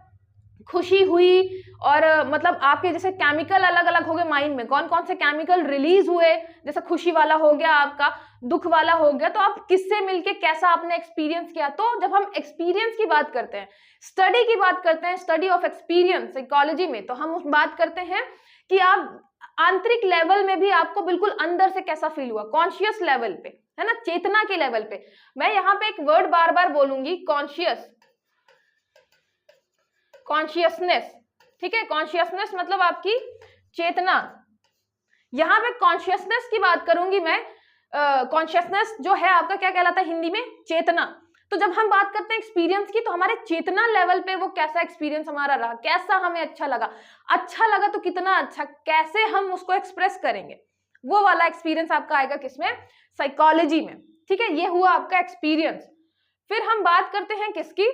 S1: खुशी हुई, और मतलब आपके जैसे केमिकल अलग अलग हो गए माइंड में, कौन कौन से केमिकल रिलीज हुए, जैसे खुशी वाला हो गया, आपका दुख वाला हो गया, तो आप किससे मिलके कैसा आपने एक्सपीरियंस किया। तो जब हम एक्सपीरियंस की बात करते हैं, स्टडी की बात करते हैं, स्टडी ऑफ एक्सपीरियंस साइकोलॉजी में, तो हम उस बात करते हैं कि आप आंतरिक लेवल में भी आपको बिल्कुल अंदर से कैसा फील हुआ, कॉन्शियस लेवल पे, है ना, चेतना के लेवल पे। मैं यहाँ पे एक वर्ड बार बार बोलूंगी, कॉन्शियस, कॉन्शियसनेस। ठीक है, कॉन्शियसनेस मतलब आपकी चेतना। यहां पे कॉन्शियसनेस की बात करूंगी मैं, कॉन्शियसनेस जो है आपका क्या कहलाता है हिंदी में, चेतना। तो जब हम बात करते हैं एक्सपीरियंस की, तो हमारे चेतना लेवल पे वो कैसा एक्सपीरियंस हमारा रहा, कैसा हमें अच्छा लगा तो कितना अच्छा, कैसे हम उसको एक्सप्रेस करेंगे, वो वाला एक्सपीरियंस आपका आएगा किसमें, साइकोलॉजी में। ठीक है, ये हुआ आपका एक्सपीरियंस। फिर हम बात करते हैं किसकी,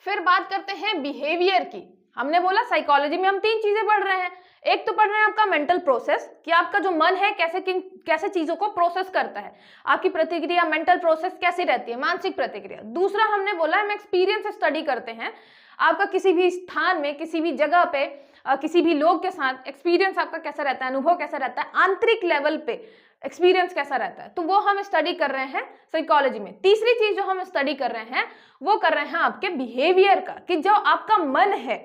S1: फिर बात करते हैं बिहेवियर की। हमने बोला साइकोलॉजी में हम तीन चीजें पढ़ रहे हैं, एक तो पढ़ रहे हैं आपका मेंटल प्रोसेस, कि आपका जो मन है कैसे चीजों को प्रोसेस करता है, आपकी प्रतिक्रिया, मेंटल प्रोसेस कैसी रहती है, मानसिक प्रतिक्रिया। दूसरा हमने बोला हम एक्सपीरियंस स्टडी करते हैं, आपका किसी भी स्थान में, किसी भी जगह पे, किसी भी लोग के साथ एक्सपीरियंस आपका कैसा रहता है, अनुभव कैसा रहता है, आंतरिक लेवल पे एक्सपीरियंस कैसा रहता है, तो वो हम स्टडी कर रहे हैं साइकोलॉजी में। तीसरी चीज जो हम स्टडी कर रहे हैं वो कर रहे हैं आपके बिहेवियर का, कि जो आपका मन है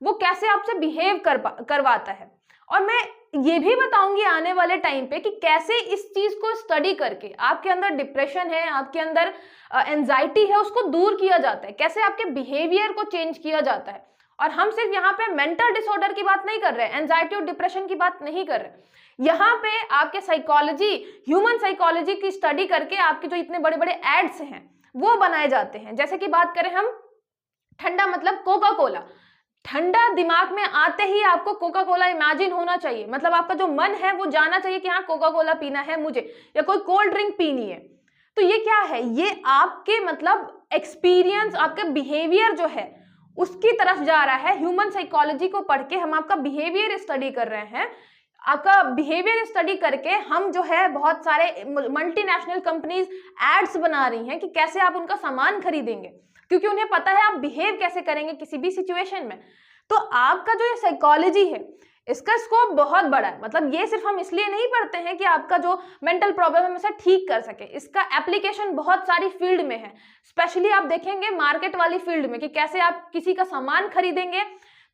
S1: वो कैसे आपसे बिहेव करवाता है। और मैं ये भी बताऊंगी आने वाले टाइम पे कि कैसे इस चीज को स्टडी करके आपके अंदर डिप्रेशन है, आपके अंदर एंजाइटी है, उसको दूर किया जाता है, कैसे आपके बिहेवियर को चेंज किया जाता है। और हम सिर्फ यहाँ पे मेंटल डिसऑर्डर की बात नहीं कर रहे हैं, एंजाइटी और डिप्रेशन की बात नहीं कर रहे, यहाँ पे आपके साइकोलॉजी, ह्यूमन साइकोलॉजी की स्टडी करके आपके जो इतने बड़े बड़े एड्स हैं वो बनाए जाते हैं। जैसे कि बात करें हम ठंडा, मतलब कोका कोला, ठंडा दिमाग में आते ही आपको कोका कोला इमेजिन होना चाहिए, मतलब आपका जो मन है वो जानना चाहिए कि हाँ कोका कोला पीना है मुझे, या कोई कोल्ड ड्रिंक पीनी है। तो ये क्या है, ये आपके मतलब एक्सपीरियंस, आपका बिहेवियर जो है उसकी तरफ जा रहा है। ह्यूमन साइकोलॉजी को पढ़ के हम आपका बिहेवियर स्टडी कर रहे हैं। आपका बिहेवियर स्टडी करके हम जो है बहुत सारे मल्टीनेशनल कंपनीज एड्स बना रही हैं कि कैसे आप उनका सामान खरीदेंगे, क्योंकि उन्हें पता है आप बिहेव कैसे करेंगे किसी भी सिचुएशन में। तो आपका जो ये साइकोलॉजी है इसका स्कोप बहुत बड़ा है, मतलब ये सिर्फ हम इसलिए नहीं पढ़ते हैं कि आपका जो मेंटल प्रॉब्लम है उसे ठीक कर सके, इसका एप्लीकेशन बहुत सारी फील्ड में है। स्पेशली आप देखेंगे मार्केट वाली फील्ड में कि कैसे आप किसी का सामान खरीदेंगे,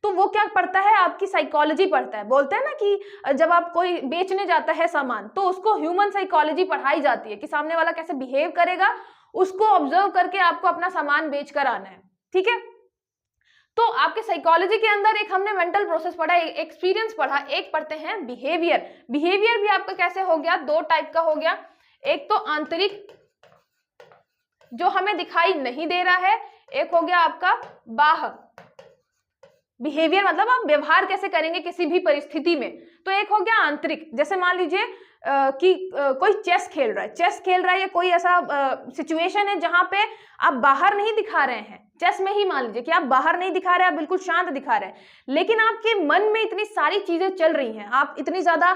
S1: तो वो क्या पढ़ता है, आपकी साइकोलॉजी पढ़ता है। बोलते हैं ना कि जब आप कोई बेचने जाता है सामान तो उसको ह्यूमन साइकोलॉजी पढ़ाई जाती है कि सामने वाला कैसे बिहेव करेगा, उसको ऑब्जर्व करके आपको अपना सामान बेच कर आना है। ठीक है, तो आपके साइकोलॉजी के अंदर एक हमने मेंटल प्रोसेस पढ़ा, एक एक्सपीरियंस पढ़ा, एक पढ़ते हैं बिहेवियर। बिहेवियर भी आपका कैसे हो गया, दो टाइप का हो गया, एक तो आंतरिक जो हमें दिखाई नहीं दे रहा है, एक हो गया आपका बाह्य बिहेवियर, मतलब आप व्यवहार कैसे करेंगे किसी भी परिस्थिति में। तो एक हो गया आंतरिक, जैसे मान लीजिए कि कोई चेस खेल रहा है या कोई ऐसा सिचुएशन है जहां पे आप बाहर नहीं दिखा रहे हैं। चेस में ही मान लीजिए कि आप बाहर नहीं दिखा रहे हैं, आप बिल्कुल शांत दिखा रहे हैं, लेकिन आपके मन में इतनी सारी चीजें चल रही हैं, आप इतनी ज्यादा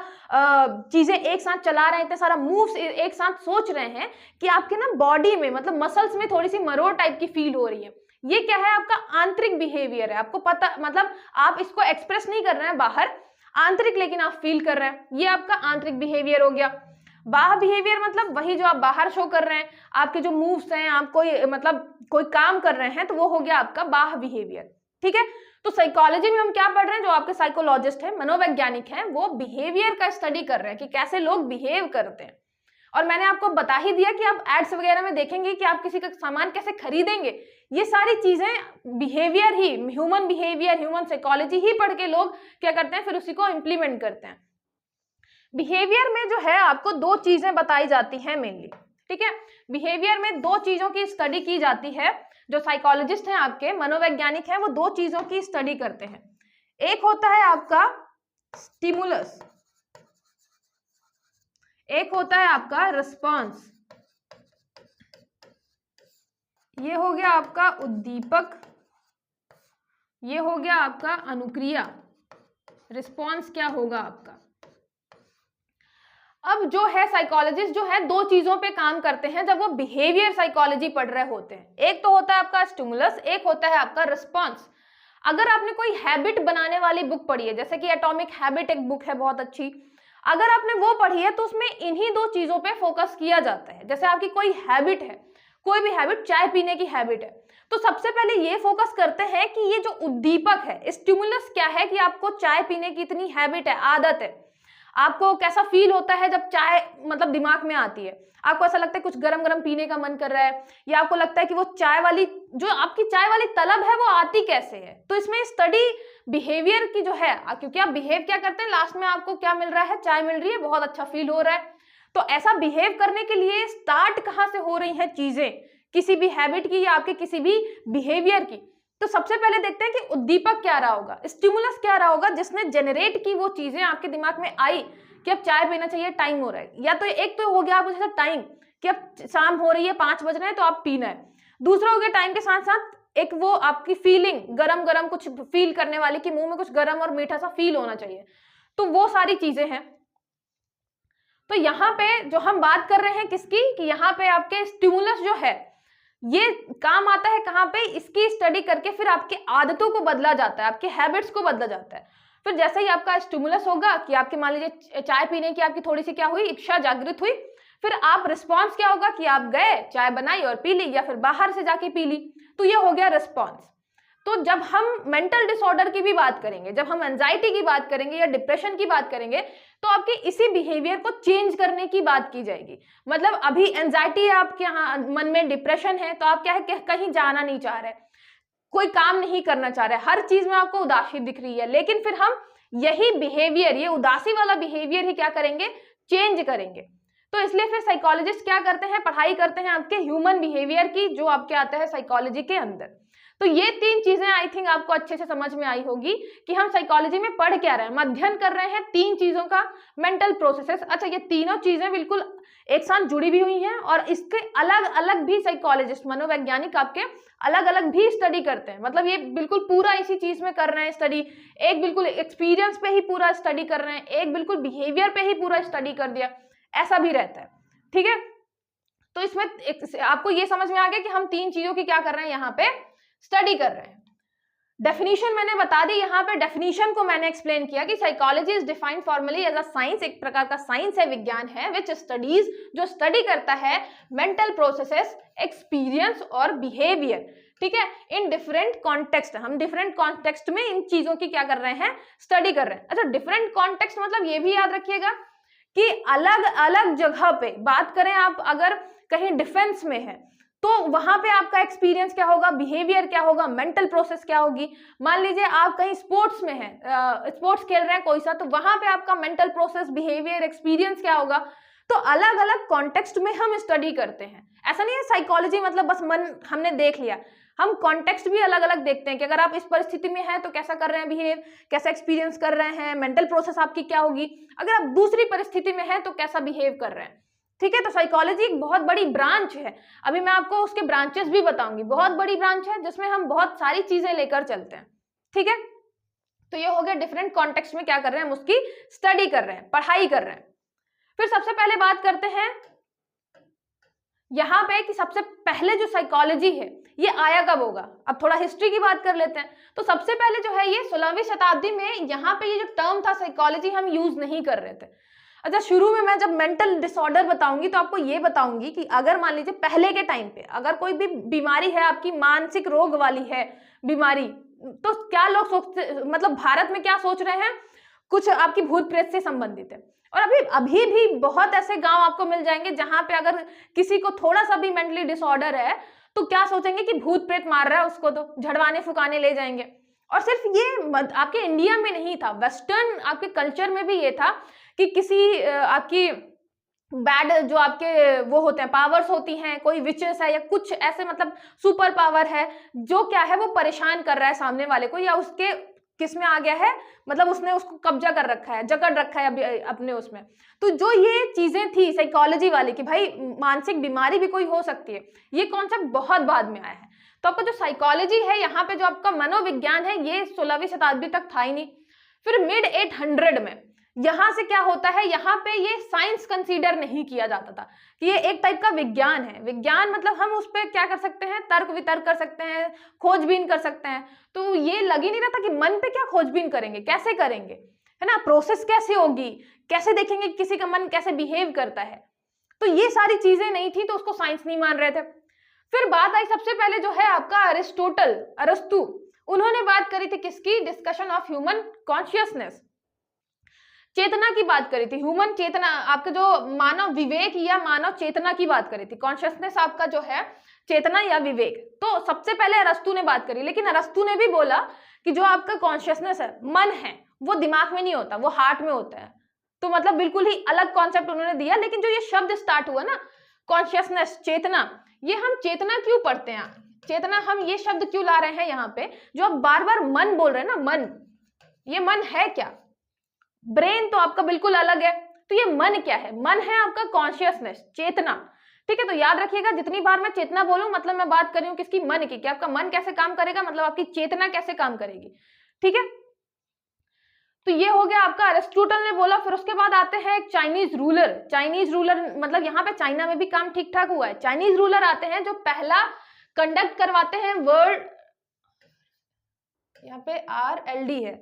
S1: चीजें एक साथ चला रहे हैं, इतने सारा मूव्स एक साथ सोच रहे हैं कि आपके ना बॉडी में, मतलब मसल्स में थोड़ी सी मरोड़ टाइप की फील हो रही है। ये क्या है, आपका आंतरिक बिहेवियर है। आपको पता, मतलब आप इसको एक्सप्रेस नहीं कर रहे हैं बाहर, आंतरिक लेकिन आप फील कर रहे हैं, ये आपका आंतरिक बिहेवियर हो गया। बाह्य बिहेवियर मतलब वही जो आप बाहर शो कर रहे हैं, आपके जो मूव्स हैं, आप कोई काम कर रहे हैं, तो वो हो गया आपका बाह्य बिहेवियर। ठीक है, तो साइकोलॉजी में हम क्या पढ़ रहे हैं, जो आपके साइकोलॉजिस्ट हैं, मनोवैज्ञानिक हैं, वो बिहेवियर का स्टडी कर रहे हैं कि कैसे लोग बिहेव करते हैं। और मैंने आपको बता ही दिया कि आप एड्स वगैरह में देखेंगे कि आप किसी का सामान कैसे खरीदेंगे, ये सारी चीजें बिहेवियर ही, ह्यूमन बिहेवियर, ह्यूमन साइकोलॉजी ही पढ़ के लोग क्या करते हैं, फिर उसी को इंप्लीमेंट करते हैं। बिहेवियर में जो है आपको दो चीजें बताई जाती हैं मेनली, ठीक है। बिहेवियर में दो चीजों की स्टडी की जाती है। जो साइकोलॉजिस्ट हैं आपके, मनोवैज्ञानिक हैं, वो दो चीजों की स्टडी करते हैं। एक होता है आपका स्टिमुलस, एक होता है आपका रिस्पॉन्स। ये हो गया आपका उद्दीपक, ये हो गया आपका अनुक्रिया। रिस्पॉन्स क्या होगा आपका। अब जो है साइकोलॉजिस्ट जो है दो चीजों पे काम करते हैं जब वो बिहेवियर साइकोलॉजी पढ़ रहे होते हैं। एक तो होता है आपका स्टिमुलस, एक होता है आपका रिस्पॉन्स। अगर आपने कोई हैबिट बनाने वाली बुक पढ़ी है, जैसे कि एटॉमिक हैबिट एक बुक है बहुत अच्छी, अगर आपने वो पढ़ी है तो उसमें इन्हीं दो चीजों पे फोकस किया जाता है। जैसे आपकी कोई हैबिट है, कोई भी हैबिट, चाय पीने की हैबिट है, तो सबसे पहले ये फोकस करते हैं कि ये जो उद्दीपक है, स्टिमुलस क्या है, कि आपको चाय पीने की इतनी हैबिट है, आदत है, आपको कैसा फील होता है जब चाय मतलब दिमाग में आती है। आपको ऐसा लगता है कुछ गरम गरम पीने का मन कर रहा है, या आपको लगता है कि वो चाय वाली जो आपकी चाय वाली तलब है वो आती कैसे है। तो इसमें स्टडी बिहेवियर की जो है, क्योंकि आप बिहेव क्या करते हैं, लास्ट में आपको क्या मिल रहा है, चाय मिल रही है, बहुत अच्छा फील हो रहा है। तो ऐसा बिहेव करने के लिए स्टार्ट कहाँ से हो रही हैं चीजें, किसी भी हैबिट की या आपके किसी भी बिहेवियर की। तो सबसे पहले देखते हैं कि उद्दीपक क्या रहा होगा, स्टिमुलस क्या रहा होगा जिसने जनरेट की वो चीजें आपके दिमाग में आई कि अब चाय पीना चाहिए, टाइम हो रहा है। या तो एक तो हो गया आपको जैसा टाइम कि अब शाम हो रही है, 5 बज रहे हैं तो आप पीना है। दूसरा हो गया टाइम के साथ साथ एक वो आपकी फीलिंग, गरम गरम कुछ फील करने वाली कि मुंह में कुछ गरम और मीठा सा फील होना चाहिए। तो वो सारी चीजें हैं। तो यहाँ पे जो हम बात कर रहे हैं किसकी, कि यहाँ पे आपके स्टिमुलस जो है ये काम आता है कहाँ पे, इसकी स्टडी करके फिर आपकी आदतों को बदला जाता है, आपके हैबिट्स को बदला जाता है। फिर जैसे ही आपका स्टिमुलस होगा कि आपके मान लीजिए चाय पीने की आपकी थोड़ी सी क्या हुई, इच्छा जागृत हुई, फिर आप रिस्पॉन्स क्या होगा कि आप गए, चाय बनाई और पी ली, या फिर बाहर से जाके पी ली। तो ये हो गया रिस्पॉन्स। तो जब हम मेंटल डिसऑर्डर की भी बात करेंगे, जब हम एंजाइटी की बात करेंगे या डिप्रेशन की बात करेंगे, तो आपके इसी बिहेवियर को चेंज करने की बात की जाएगी। मतलब अभी एंजाइटी है आपके यहाँ मन में, डिप्रेशन है, तो आप क्या है कहीं जाना नहीं चाह रहे, कोई काम नहीं करना चाह रहे, हर चीज में आपको उदासी दिख रही है, लेकिन फिर हम यही बिहेवियर, ये उदासी वाला बिहेवियर ही क्या करेंगे, चेंज करेंगे। तो इसलिए फिर साइकोलॉजिस्ट क्या करते हैं, पढ़ाई करते हैं आपके ह्यूमन बिहेवियर की, जो आपके आता है साइकोलॉजी के अंदर। तो ये तीन चीजें आई थिंक आपको अच्छे से समझ में आई होगी कि हम साइकोलॉजी में पढ़ क्या रहे हैं, अध्ययन कर रहे हैं तीन चीजों का, मेंटल प्रोसेसेस। अच्छा, ये तीनों चीजें बिल्कुल एक साथ जुड़ी भी हुई हैं और इसके अलग अलग भी साइकोलॉजिस्ट, मनोवैज्ञानिक आपके अलग अलग भी स्टडी करते हैं। मतलब ये बिल्कुल पूरा इसी चीज में कर रहे हैं स्टडी, एक बिल्कुल एक्सपीरियंस पे ही पूरा स्टडी कर रहे हैं, एक बिल्कुल बिहेवियर पे ही पूरा स्टडी कर दिया, ऐसा भी रहता है। ठीक है, तो इसमें आपको ये समझ में आ गया कि हम तीन चीजों की क्या कर रहे हैं, यहाँ पे स्टडी कर रहे हैं। डेफिनेशन मैंने बता दी, यहाँ पे डेफिनेशन को मैंने एक्सप्लेन किया कि psychology is defined formally as a science, एक प्रकार का साइंस है, विज्ञान है, विच स्टडीज, जो स्टडी करता है मेंटल प्रोसेसेस, एक्सपीरियंस और बिहेवियर। ठीक है, इन डिफरेंट कॉन्टेक्स्ट, हम डिफरेंट कॉन्टेक्स्ट में इन चीजों की क्या कर रहे हैं, स्टडी कर रहे हैं। अच्छा, डिफरेंट कॉन्टेक्स्ट मतलब ये भी याद रखिएगा कि अलग अलग जगह पे बात करें, आप अगर कहीं डिफेंस में है तो वहां पे आपका एक्सपीरियंस क्या होगा, बिहेवियर क्या होगा, मेंटल प्रोसेस क्या होगी। मान लीजिए आप कहीं स्पोर्ट्स में हैं, स्पोर्ट्स खेल रहे हैं कोई सा, तो वहां पे आपका मेंटल प्रोसेस, बिहेवियर, एक्सपीरियंस क्या होगा। तो अलग अलग कॉन्टेक्स्ट में हम स्टडी करते हैं। ऐसा नहीं है साइकोलॉजी मतलब बस मन हमने देख लिया, हम कॉन्टेक्स्ट भी अलग अलग देखते हैं कि अगर आप इस परिस्थिति में हैं तो कैसा कर रहे हैं बिहेव, कैसा एक्सपीरियंस कर रहे हैं, मेंटल प्रोसेस आपकी क्या होगी, अगर आप दूसरी परिस्थिति में हैं तो कैसा बिहेव कर रहे हैं। ठीक है, तो साइकोलॉजी एक बहुत बड़ी ब्रांच है, अभी मैं आपको उसके ब्रांचेस भी बताऊंगी। बहुत बड़ी ब्रांच है जिसमें हम बहुत सारी चीजें लेकर चलते हैं। ठीक है, तो ये हो गया डिफरेंट कॉन्टेक्स्ट में क्या कर रहे हैं, हम उसकी स्टडी कर रहे हैं, पढ़ाई कर रहे हैं। फिर सबसे पहले बात करते हैं यहां पे कि सबसे पहले जो साइकोलॉजी है ये आया कब होगा। अब थोड़ा हिस्ट्री की बात कर लेते हैं। तो सबसे पहले जो है ये 16वीं शताब्दी में, यहाँ पे ये जो टर्म था साइकोलॉजी हम यूज नहीं कर रहे थे। अच्छा, शुरू में मैं जब मेंटल डिसऑर्डर बताऊंगी तो आपको ये बताऊंगी कि अगर मान लीजिए पहले के टाइम पे अगर कोई भी बीमारी है आपकी, मानसिक रोग वाली है बीमारी, तो क्या लोग सोचते, मतलब भारत में क्या सोच रहे हैं, कुछ आपकी भूत प्रेत से संबंधित है। और अभी भी बहुत ऐसे गांव आपको मिल जाएंगे जहां पे अगर किसी को थोड़ा सा भी मेंटली डिसऑर्डर है तो क्या सोचेंगे कि भूत प्रेत मार रहा है उसको, तो झड़वाने फुकाने ले जाएंगे। और सिर्फ ये आपके इंडिया में नहीं था, वेस्टर्न आपके कल्चर में भी ये था कि किसी आपकी बैड जो आपके वो होते हैं पावर्स होती हैं, कोई विचेस है या कुछ ऐसे मतलब सुपर पावर है जो क्या है वो परेशान कर रहा है सामने वाले को, या उसके किस में आ गया है, मतलब उसने उसको कब्जा कर रखा है, जकड़ रखा है अपने उसमें। तो जो ये चीजें थी साइकोलॉजी वाली कि भाई मानसिक बीमारी भी कोई हो सकती है, ये कॉन्सेप्ट बहुत बाद में आया है। तो आपका जो साइकोलॉजी है यहाँ पे, जो आपका मनोविज्ञान है, ये 16वीं शताब्दी तक था ही नहीं। फिर मिड 800 में यहां से क्या होता है, यहाँ पे ये साइंस कंसीडर नहीं किया जाता था कि ये एक टाइप का विज्ञान है। विज्ञान मतलब हम उस पर क्या कर सकते हैं, तर्क वितर्क कर सकते हैं, खोजबीन कर सकते हैं। तो ये लग ही नहीं रहा था कि मन पे क्या खोजबीन करेंगे, कैसे करेंगे, है ना, प्रोसेस कैसे होगी, कैसे देखेंगे किसी का मन कैसे बिहेव करता है। तो ये सारी चीजें नहीं थी, तो उसको साइंस नहीं मान रहे थे। फिर बात आई सबसे पहले जो है आपका अरस्तु, उन्होंने बात करी थी किसकी, डिस्कशन ऑफ ह्यूमन कॉन्शियसनेस, चेतना की बात करी थी, ह्यूमन चेतना, आपका जो मानव विवेक या मानव चेतना की बात करी थी। कॉन्शियसनेस आपका जो है चेतना या विवेक, तो सबसे पहले अरस्तु ने बात करी। लेकिन अरस्तु ने भी बोला कि जो आपका कॉन्शियसनेस है, मन है, वो दिमाग में नहीं होता, वो हार्ट में होता है। तो मतलब बिल्कुल ही अलग कॉन्सेप्ट उन्होंने दिया। लेकिन जो ये शब्द स्टार्ट हुआ ना, कॉन्शियसनेस, चेतना, ये हम चेतना क्यों पढ़ते हैं, चेतना हम ये शब्द क्यों ला रहे हैं यहाँ पे, जो आप बार बार मन बोल रहे हैं ना, मन, ये मन है क्या, ब्रेन तो आपका बिल्कुल अलग है। तो ये मन क्या है, मन है आपका कॉन्शियसनेस, चेतना, ठीक है। तो याद रखिएगा, जितनी बार मैं चेतना बोलूं मतलब मैं बात कर रही हूं किसकी, मन की, कि आपका मन कैसे काम करेगा, मतलब आपकी चेतना कैसे काम करेगी, ठीक है। तो ये हो गया आपका, अरिस्टोटल ने बोला। फिर उसके बाद आते हैं एक चाइनीज रूलर, मतलब यहाँ पे चाइना में भी काम ठीक ठाक हुआ है। चाइनीज रूलर आते हैं जो पहला कंडक्ट करवाते हैं वर्ल्ड, यहाँ पे RLD है,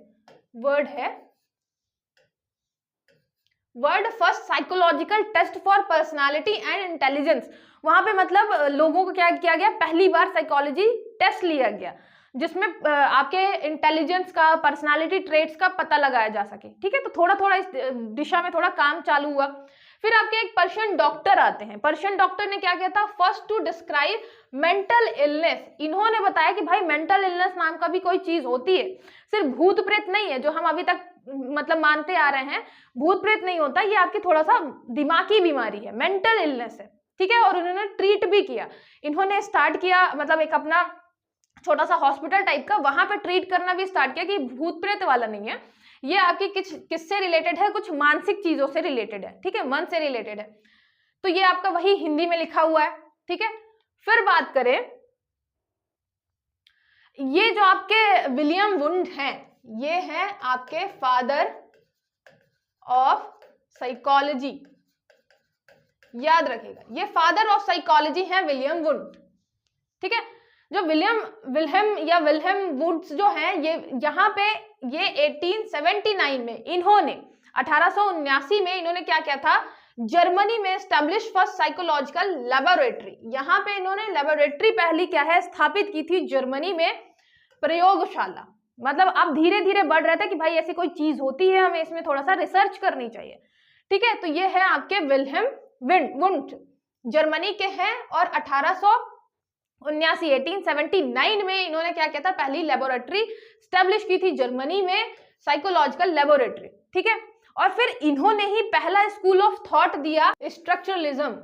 S1: world first psychological test for personality and intelligence. वहां पे मतलब लोगों को क्या किया गया, पहली बार साइकोलॉजी टेस्ट लिया गया जिसमें आपके इंटेलिजेंस का, पर्सनालिटी ट्रेट्स का पता लगाया जा सके, ठीक है। तो थोड़ा थोड़ा इस दिशा में थोड़ा काम चालू हुआ। फिर आपके एक पर्शियन डॉक्टर आते हैं। पर्शियन डॉक्टर ने क्या किया था, first to describe mental illness. इन्होंने बताया कि भाई मेंटल इलनेस नाम का भी कोई चीज होती है, सिर्फ भूत प्रेत नहीं है जो हम अभी तक मतलब मानते आ रहे हैं, भूत प्रेत नहीं होता, ये आपकी थोड़ा सा दिमागी बीमारी है, मेंटल इलनेस है, ठीक है। और उन्होंने ट्रीट भी किया, इन्होंने स्टार्ट किया मतलब एक अपना छोटा सा हॉस्पिटल टाइप का, वहां पे ट्रीट करना भी स्टार्ट किया कि भूत प्रेत वाला नहीं है, ये आपकी किससे रिलेटेड है, कुछ मानसिक चीजों से रिलेटेड है, ठीक है, मन से रिलेटेड है। तो ये आपका वही हिंदी में लिखा हुआ है, ठीक है। फिर बात करें, ये जो आपके विलियम वुंड हैं, ये हैं आपके फादर ऑफ साइकोलॉजी, याद रखिएगा, ये फादर ऑफ साइकोलॉजी हैं विलियम वुंड, ठीक है। जो विल्हेम वुड्स जो हैं, ये यहाँ पे ये 1879 में इन्होंने 1879 में इन्होंने क्या किया था, जर्मनी में स्टैब्लिश फर्स्ट साइकोलॉजिकल लेबोरेटरी, यहाँ पे इन्होंने लेबोरेटरी पहली क्या है स्थापित की थी जर्मनी में, प्रयोगशाला। मतलब अब धीरे धीरे बढ़ रहा था कि भाई ऐसी कोई चीज होती है, हमें इसमें थोड़ा सा रिसर्च करनी चाहिए, ठीक है। तो ये है आपके विल्हेम वुंड, जर्मनी के हैं, और 1879 में इन्होंने क्या किया था, पहली लेबोरेटरी स्टैब्लिश की थी जर्मनी में, साइकोलॉजिकल लेबोरेटरी, ठीक है। और फिर इन्होंने ही पहला स्कूल ऑफ थॉट दिया, स्ट्रक्चरलिज्म।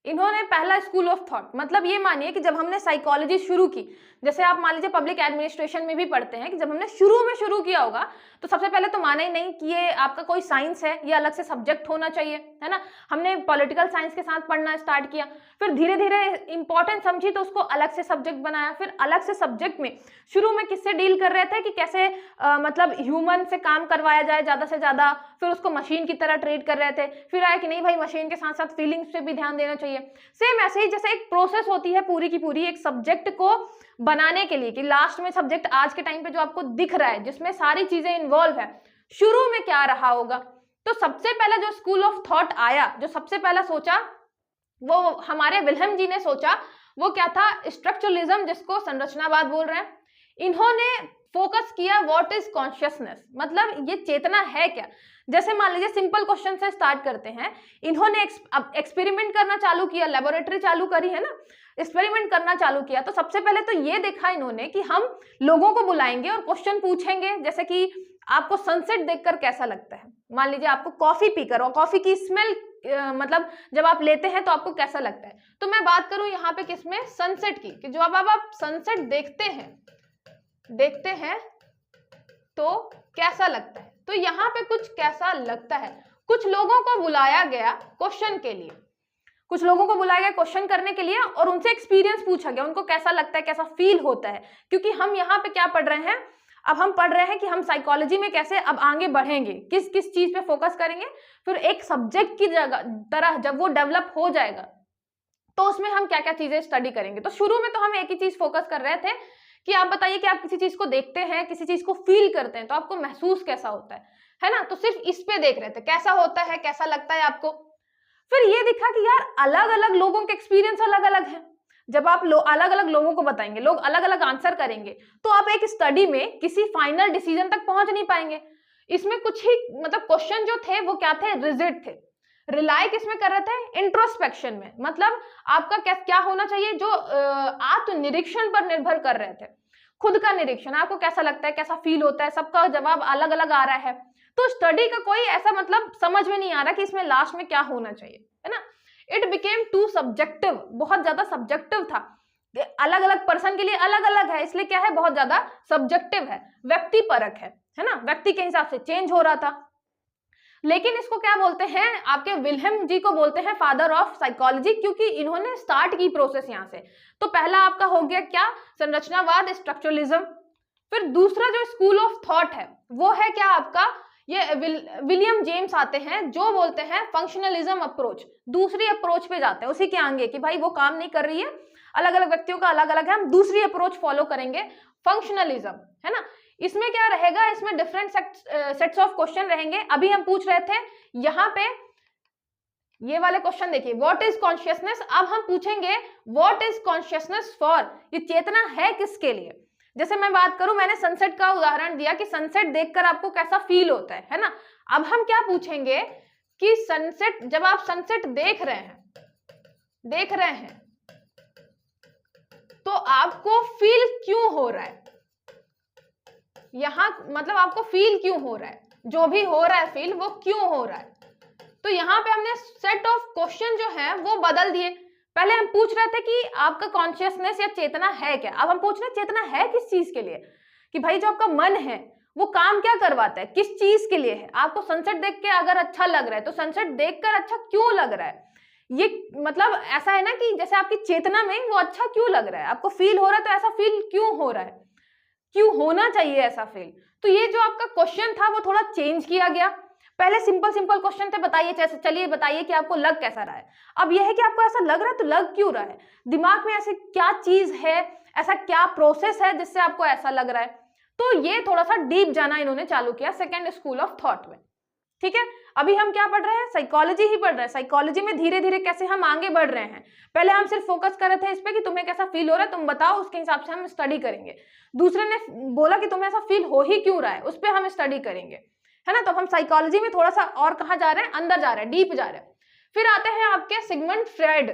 S1: इन्होंने पहला स्कूल ऑफ थॉट, मतलब ये मानिए कि जब हमने साइकोलॉजी शुरू की, जैसे आप मान लीजिए पब्लिक एडमिनिस्ट्रेशन में भी पढ़ते हैं कि जब हमने शुरू किया होगा तो सबसे पहले तो माना ही नहीं कि ये आपका कोई साइंस है, ये अलग से सब्जेक्ट होना चाहिए, है ना। हमने पॉलिटिकल साइंस के साथ पढ़ना स्टार्ट किया, फिर धीरे धीरे इंपॉर्टेंट समझी तो उसको अलग से सब्जेक्ट बनाया। फिर अलग से सब्जेक्ट में शुरू में किससे डील कर रहे थे कि कैसे मतलब ह्यूमन से काम करवाया जाए ज़्यादा से ज़्यादा, फिर उसको मशीन की तरह ट्रीट कर रहे थे। फिर आया कि नहीं भाई, मशीन के साथ साथ फीलिंग्स पे भी ध्यान देना चाहिए। सेम ऐसे ही जैसे एक प्रोसेस होती है पूरी की पूरी एक सब्जेक्ट को बनाने के लिए, कि लास्ट में सब्जेक्ट आज के टाइम पे जो आपको दिख रहा है जिसमें सारी चीजें इन्वॉल्व है, शुरू में क्या रहा होगा। तो सबसे पहला जो स्कूल ऑफ थॉट आया, जो सबसे पहला सोचा वो हमारे विल्हेम जी ने सोचा, वो क्या था, स्ट्रक्चरलिज्म, जिसको संरचनावाद बोल रहे हैं। इन्होंने फोकस किया व्हाट इज कॉन्शियसनेस, मतलब ये चेतना है क्या। जैसे मान लीजिए सिंपल क्वेश्चन से स्टार्ट करते हैं, इन्होंने एक्सपेरिमेंट करना चालू किया, लेबोरेटरी चालू करी है ना, एक्सपेरिमेंट करना चालू किया। तो सबसे पहले तो ये देखा इन्होंने कि हम लोगों को बुलाएंगे और क्वेश्चन पूछेंगे, जैसे कि आपको सनसेट देखकर कैसा लगता है। मान लीजिए आपको कॉफी पीकर और कॉफी की स्मेल मतलब जब आप लेते हैं तो आपको कैसा लगता है। तो मैं बात करूं यहाँ पे किसमें, सनसेट की, कि जब आप सनसेट देखते हैं तो कैसा लगता है। तो यहाँ पे कुछ कैसा लगता है, कुछ लोगों को बुलाया गया क्वेश्चन के लिए, कुछ लोगों को बुलाया गया क्वेश्चन करने के लिए और उनसे एक्सपीरियंस पूछा गया, उनको कैसा लगता है, कैसा फील होता है। क्योंकि हम यहाँ पे क्या पढ़ रहे हैं, अब हम पढ़ रहे हैं कि हम साइकोलॉजी में कैसे अब आगे बढ़ेंगे, किस किस चीज पे फोकस करेंगे। फिर एक सब्जेक्ट की तरह जब वो डेवलप हो जाएगा तो उसमें हम क्या क्या चीजें स्टडी करेंगे। तो शुरू में तो हम एक ही चीज फोकस कर रहे थे कि आप बताइए कि आप किसी चीज को देखते हैं, किसी चीज को फील करते हैं तो आपको महसूस कैसा होता है ना। तो सिर्फ इस पे देख रहे थे कैसा होता है, कैसा लगता है आपको। फिर ये दिखा कि यार अलग अलग लोगों के एक्सपीरियंस अलग अलग है। जब आप अलग अलग लोगों को बताएंगे, लोग अलग अलग आंसर करेंगे, तो आप एक स्टडी में किसी फाइनल डिसीजन तक पहुंच नहीं पाएंगे। इसमें कुछ ही मतलब क्वेश्चन जो थे वो क्या थे, रिजिड थे। रिलाई किसमें कर रहे थे, इंट्रोस्पेक्शन में, मतलब आपका क्या होना चाहिए, जो आत्मनिरीक्षण पर निर्भर कर रहे थे, खुद का निरीक्षण, आपको कैसा लगता है, कैसा फील होता है, सबका जवाब अलग अलग आ रहा है। तो स्टडी का कोई ऐसा मतलब समझ में नहीं आ रहा कि इसमें लास्ट में क्या होना चाहिए, है ना। इट बिकेम टू सब्जेक्टिव, बहुत ज्यादा सब्जेक्टिव था, अलग अलग पर्सन के लिए अलग अलग है, इसलिए क्या है, बहुत ज्यादा सब्जेक्टिव है, व्यक्तिपरक है ना, व्यक्ति के हिसाब से चेंज हो रहा था। लेकिन इसको क्या बोलते हैं, आपके विल्हेम जी को बोलते हैं फादर ऑफ साइकोलॉजी, क्योंकि इन्होंने स्टार्ट की प्रोसेस यहां से। तो पहला आपका हो गया क्या, संरचनावाद, स्ट्रक्चरलिज्म। फिर दूसरा जो स्कूल ऑफ थॉट है वो है क्या आपका, ये विलियम जेम्स आते हैं जो बोलते हैं फंक्शनलिज्म अप्रोच, दूसरी अप्रोच पे जाते हैं उसी के आगे कि भाई वो काम नहीं कर रही है, अलग अलग व्यक्तियों का अलग अलग है, हम दूसरी अप्रोच फॉलो करेंगे, फंक्शनलिज्म, है ना। इसमें क्या रहेगा, इसमें डिफरेंट सेट्स ऑफ क्वेश्चन रहेंगे। अभी हम पूछ रहे थे यहाँ पे ये वाले क्वेश्चन देखिए, व्हाट इज कॉन्शियसनेस। अब हम पूछेंगे व्हाट इज कॉन्शियसनेस फॉर, ये चेतना है किसके लिए। जैसे मैं बात करूं, मैंने सनसेट का उदाहरण दिया कि सनसेट देखकर आपको कैसा फील होता है ना। अब हम क्या पूछेंगे कि सनसेट, जब आप सनसेट देख रहे हैं तो आपको फील क्यों हो रहा है, यहां मतलब आपको फील क्यों हो रहा है, जो भी हो रहा है फील वो क्यों हो रहा है। तो यहाँ पे हमने सेट ऑफ क्वेश्चन जो है वो बदल दिए। पहले हम पूछ रहे थे कि आपका कॉन्शियसनेस या चेतना है क्या, अब हम पूछ रहे हैं चेतना है किस चीज के लिए, कि भाई जो आपका मन है वो काम क्या करवाता है, किस चीज के लिए है। आपको सनसेट देख के अगर अच्छा लग रहा है तो सनसेट देखकर अच्छा क्यों लग रहा है, ये मतलब ऐसा है ना कि जैसे आपकी चेतना में वो अच्छा क्यों लग रहा है, आपको फील हो रहा है तो ऐसा फील क्यों हो रहा है, क्यों होना चाहिए ऐसा फील। तो ये जो आपका क्वेश्चन था वो थोड़ा चेंज किया गया। पहले सिंपल सिंपल क्वेश्चन थे, बताइए चलिए बताइए कि आपको लग कैसा रहा है। अब यह है कि आपको ऐसा लग रहा है तो लग क्यों रहा है, दिमाग में ऐसी क्या चीज है, ऐसा क्या प्रोसेस है जिससे आपको ऐसा लग रहा है। तो ये थोड़ा सा डीप जाना इन्होंने चालू किया सेकेंड स्कूल ऑफ थॉट में। ठीक है, अभी हम क्या पढ़ रहे हैं, साइकोलॉजी ही पढ़ रहे हैं। साइकोलॉजी में धीरे धीरे कैसे हम आगे बढ़ रहे हैं। पहले हम सिर्फ फोकस कर रहे थे इस पे कि तुम्हें कैसा फील हो रहा है, तुम बताओ, उसके हिसाब से हम स्टडी करेंगे। दूसरे ने बोला कि तुम्हें ऐसा फील हो ही क्यों रहा है, उस पर हम स्टडी करेंगे, है ना। तो हम साइकोलॉजी में थोड़ा सा और कहाँ जा रहे हैं, अंदर जा रहे हैं, डीप जा रहे हैं। फिर आते हैं आपके सिगमंड फ्रायड।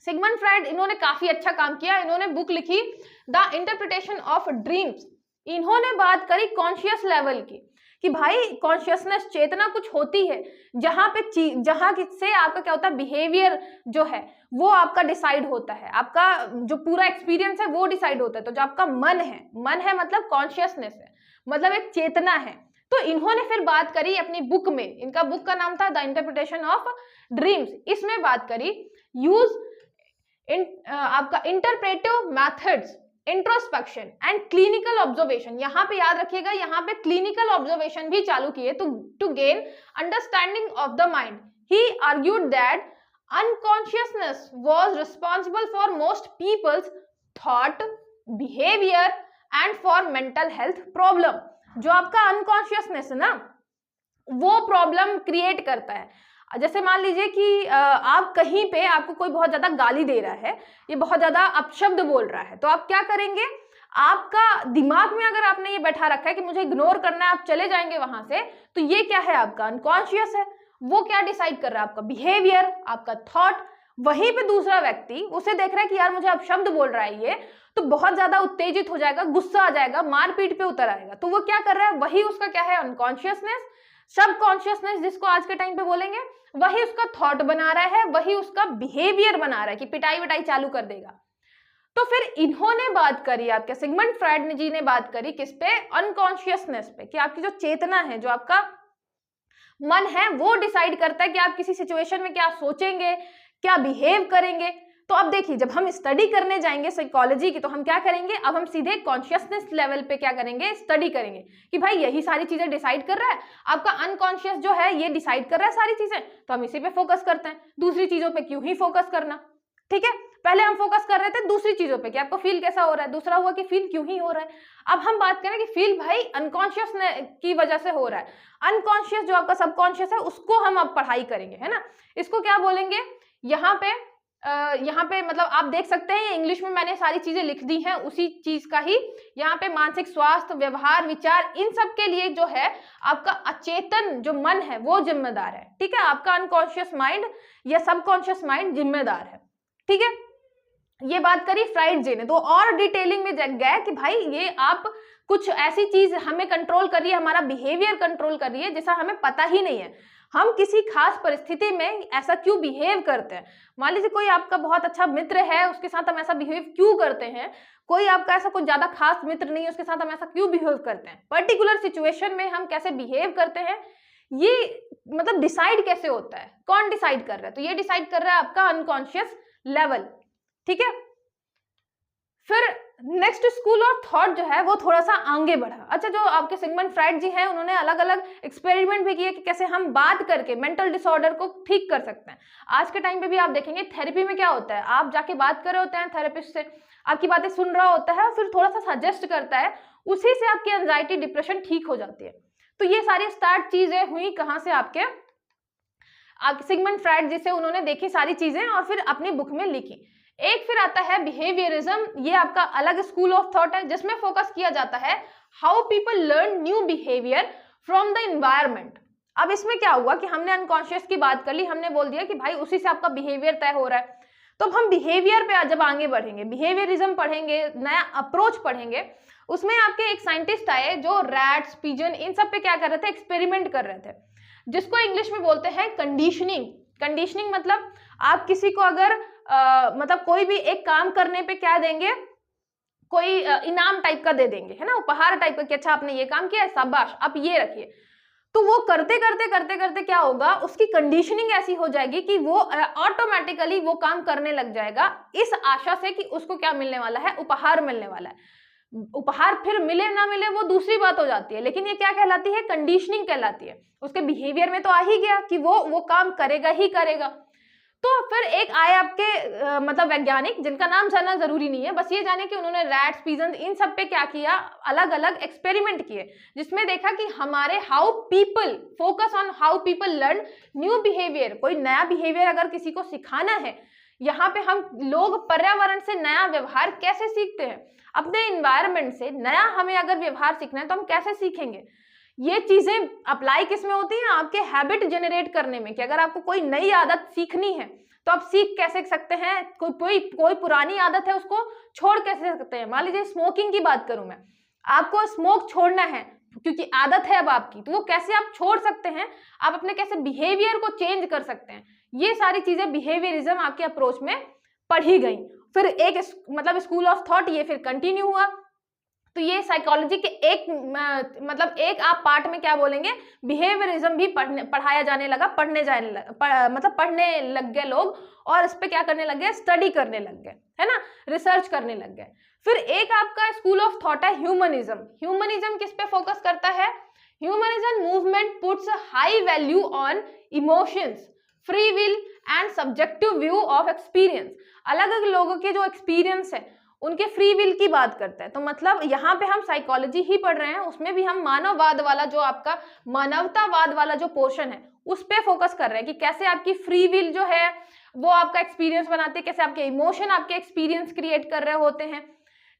S1: सिगमंड फ्रायड इन्होंने काफी अच्छा काम किया, इन्होंने बुक लिखी द इंटरप्रिटेशन ऑफ ड्रीम्स। इन्होंने बात करी कॉन्शियस लेवल की कि भाई कॉन्शियसनेस, चेतना कुछ होती है जहां से आपका क्या होता है, बिहेवियर जो है वो आपका डिसाइड होता है, आपका जो पूरा एक्सपीरियंस है वो डिसाइड होता है। तो जो आपका मन है मतलब कॉन्शियसनेस है, मतलब एक चेतना है। तो इन्होंने फिर बात करी अपनी बुक में, इनका बुक का नाम था द इंटरप्रिटेशन ऑफ ड्रीम्स। इसमें बात करी यूज आपका interpretive methods, introspection and clinical observation. यहाँ पे याद रखिएगा, यहाँ पे क्लिनिकल ऑब्जर्वेशन भी चालू किए to gain understanding of the mind. He argued that unconsciousness was responsible for most people's thought, behaviour and for mental health problem. जो आपका अनकॉन्शियसनेस है ना, वो प्रॉब्लम क्रिएट करता है। जैसे मान लीजिए कि आप कहीं पे, आपको कोई बहुत ज्यादा गाली दे रहा है, ये बहुत ज्यादा अपशब्द बोल रहा है, तो आप क्या करेंगे, आपका दिमाग में अगर आपने ये बैठा रखा है कि मुझे इग्नोर करना है, आप चले जाएंगे वहां से, तो ये क्या है, आपका अनकॉन्शियस है। वो क्या डिसाइड कर रहा है, आपका बिहेवियर, आपका थॉट, वहीं पे दूसरा व्यक्ति उसे देख रहा है कि यार मुझे अपशब्द बोल रहा है ये, तो बहुत ज्यादा उत्तेजित हो जाएगा, गुस्सा आ जाएगा, मारपीट पे उतर आएगा। तो वो क्या कर रहा है, वही उसका क्या है, अनकॉन्शियसनेस, सबकॉन्शियसनेस जिसको आज के टाइम पे बोलेंगे, वही उसका थॉट बना रहा है, वही उसका बिहेवियर बना रहा है कि पिटाई विटाई चालू कर देगा। तो फिर इन्होंने बात करी, आपके सिगमंड फ्रायड जी ने बात करी किस पे, अनकॉन्शियसनेस पे, कि आपकी जो चेतना है, जो आपका मन है, वो डिसाइड करता है कि आप किसी सिचुएशन में क्या सोचेंगे, क्या बिहेव करेंगे। तो अब देखिए, जब हम स्टडी करने जाएंगे साइकोलॉजी की, तो हम क्या करेंगे, अब हम सीधे कॉन्शियसनेस लेवल पे क्या करेंगे, स्टडी करेंगे कि भाई यही सारी चीजें डिसाइड कर रहा है, आपका अनकॉन्शियस जो है ये डिसाइड कर रहा है सारी चीजें, तो हम इसी पे फोकस करते हैं, दूसरी चीजों पे क्यों ही फोकस करना। ठीक है, पहले हम फोकस कर रहे थे दूसरी चीजों पे कि आपको फील कैसा हो रहा है, दूसरा हुआ कि फील क्यों ही हो रहा है। अब हम बात करें कि फील भाई अनकॉन्शियस की वजह से हो रहा है, अनकॉन्शियस जो आपका सबकॉन्शियस है उसको हम अब पढ़ाई करेंगे, है ना। इसको क्या बोलेंगे, यहाँ पे मतलब आप देख सकते हैं इंग्लिश में मैंने सारी चीजें लिख दी हैं उसी चीज का ही। यहाँ पे मानसिक स्वास्थ्य, व्यवहार, विचार, इन सब के लिए जो है आपका अचेतन जो मन है वो जिम्मेदार है। ठीक है, आपका अनकॉन्शियस माइंड या सबकॉन्शियस माइंड जिम्मेदार है। ठीक है, ये बात करी फ्राइड जी ने। तो और डिटेलिंग में गए कि भाई ये आप कुछ ऐसी चीज हमें कंट्रोल कर रही है, हमारा बिहेवियर कंट्रोल कर रही है जिसका हमें पता ही नहीं है, हम किसी खास परिस्थिति में ऐसा क्यों बिहेव करते हैं। मान लीजिए कोई आपका बहुत अच्छा मित्र है, उसके साथ हम ऐसा बिहेव क्यों करते हैं, कोई आपका ऐसा कोई ज्यादा खास मित्र नहीं है, उसके साथ हम ऐसा क्यों बिहेव करते हैं, पर्टिकुलर सिचुएशन में हम कैसे बिहेव करते हैं, ये मतलब डिसाइड कैसे होता है, कौन डिसाइड कर रहा है, तो ये डिसाइड कर रहा है आपका अनकॉन्शियस लेवल। ठीक है, फिर नेक्स्ट स्कूल ऑफ थॉट जो है वो थोड़ा सा आगे बढ़ा। अच्छा, जो आपके सिगमंड फ्रायड जी हैं उन्होंने अलग अलग एक्सपेरिमेंट भी किए कि कैसे हम बात करके मेंटल डिसऑर्डर को ठीक कर सकते हैं। आज के टाइम पे भी आप देखेंगे थेरेपी में क्या होता है, आप जाके बात कर रहे होते हैं थेरेपिस्ट से, आपकी बातें सुन रहा होता है, फिर थोड़ा सा सजेस्ट करता है, उसी से आपकी एंजाइटी, डिप्रेशन ठीक हो जाती है। तो ये सारी स्टार्ट चीजें हुई कहाँ से, आपके सिगमंड फ्रायड जी से उन्होंने देखी सारी चीजें और फिर अपनी बुक में लिखी। एक फिर आता है बिहेवियरिज्म, ये आपका अलग स्कूल ऑफ थॉट है जिसमें फोकस किया जाता है how people learn new behaviour from the environment. अब इसमें क्या हुआ कि हमने अनकॉन्शियस की बात कर ली, हमने बोल दिया कि भाई उसी से आपका बिहेवियर तय हो रहा है। तो अब हम बिहेवियर पे जब आगे बढ़ेंगे, बिहेवियरिज्म पढ़ेंगे, नया अप्रोच पढ़ेंगे, उसमें आपके एक साइंटिस्ट आए जो रैट्स, पिजन, इन सब पे क्या कर रहे थे, एक्सपेरिमेंट कर रहे थे, जिसको इंग्लिश में बोलते हैं कंडीशनिंग। कंडीशनिंग मतलब आप किसी को अगर मतलब कोई भी एक काम करने पे क्या देंगे, कोई इनाम टाइप का दे देंगे, है ना, उपहार टाइप का कि अच्छा आपने ये काम किया है, शाबाश आप ये रखिए। तो वो करते करते करते करते क्या होगा, उसकी कंडीशनिंग ऐसी हो जाएगी कि वो ऑटोमेटिकली वो काम करने लग जाएगा, इस आशा से कि उसको क्या मिलने वाला है, उपहार मिलने वाला है। उपहार फिर मिले ना मिले वो दूसरी बात हो जाती है, लेकिन ये क्या कहलाती है, कंडीशनिंग कहलाती है। उसके बिहेवियर में तो आ ही गया कि वो काम करेगा ही करेगा। तो फिर एक आए आपके मतलब वैज्ञानिक, जिनका नाम जानना जरूरी नहीं है, बस ये जाने कि उन्होंने रैट्स, पिजन, इन सब पे क्या किया, अलग अलग एक्सपेरिमेंट किए, जिसमें देखा कि हमारे how people focus on how people learn new behaviour. कोई नया बिहेवियर अगर किसी को सिखाना है, यहाँ पे हम लोग पर्यावरण से नया व्यवहार कैसे सीखते हैं, अपने इन्वायरमेंट से नया हमें अगर व्यवहार सीखना है तो हम कैसे सीखेंगे। ये चीजें अप्लाई किस में होती हैं, आपके हैबिट जनरेट करने में, कि अगर आपको कोई नई आदत सीखनी है तो आप सीख कैसे सकते हैं, कोई पुरानी आदत है उसको छोड़ कैसे सकते हैं। मान लीजिए स्मोकिंग की बात करूं मैं, आपको स्मोक छोड़ना है क्योंकि आदत है अब आपकी, तो वो कैसे आप छोड़ सकते हैं, आप अपने कैसे बिहेवियर को चेंज कर सकते हैं। ये सारी चीजें बिहेवियरिज्म आपके अप्रोच में पढ़ी गई। फिर एक मतलब स्कूल ऑफ थॉट ये फिर कंटिन्यू हुआ। तो ये साइकोलॉजी के एक आप पार्ट में क्या बोलेंगे, बिहेवियरिज्म भी पढ़ाया जाने लगा, पढ़ने लग गए लोग, और इस पे क्या करने लग गए, स्टडी करने लग गए, है ना, रिसर्च करने लग गए। फिर एक आपका स्कूल ऑफ थॉट है ह्यूमनिज्म। ह्यूमनिज्म किस पे फोकस करता है, humanism movement puts high value on emotions, free will and subjective view of experience. अलग अलग लोगों के जो एक्सपीरियंस है उनके फ्री विल की बात करते हैं। तो मतलब यहाँ पे हम साइकोलॉजी ही पढ़ रहे हैं, उसमें भी हम मानववाद वाला जो आपका मानवतावाद वाला जो पोर्शन है उस पे फोकस कर रहे हैं कि कैसे आपकी फ्री विल जो है वो आपका एक्सपीरियंस बनाती है, कैसे आपके इमोशन आपके एक्सपीरियंस क्रिएट कर रहे होते हैं।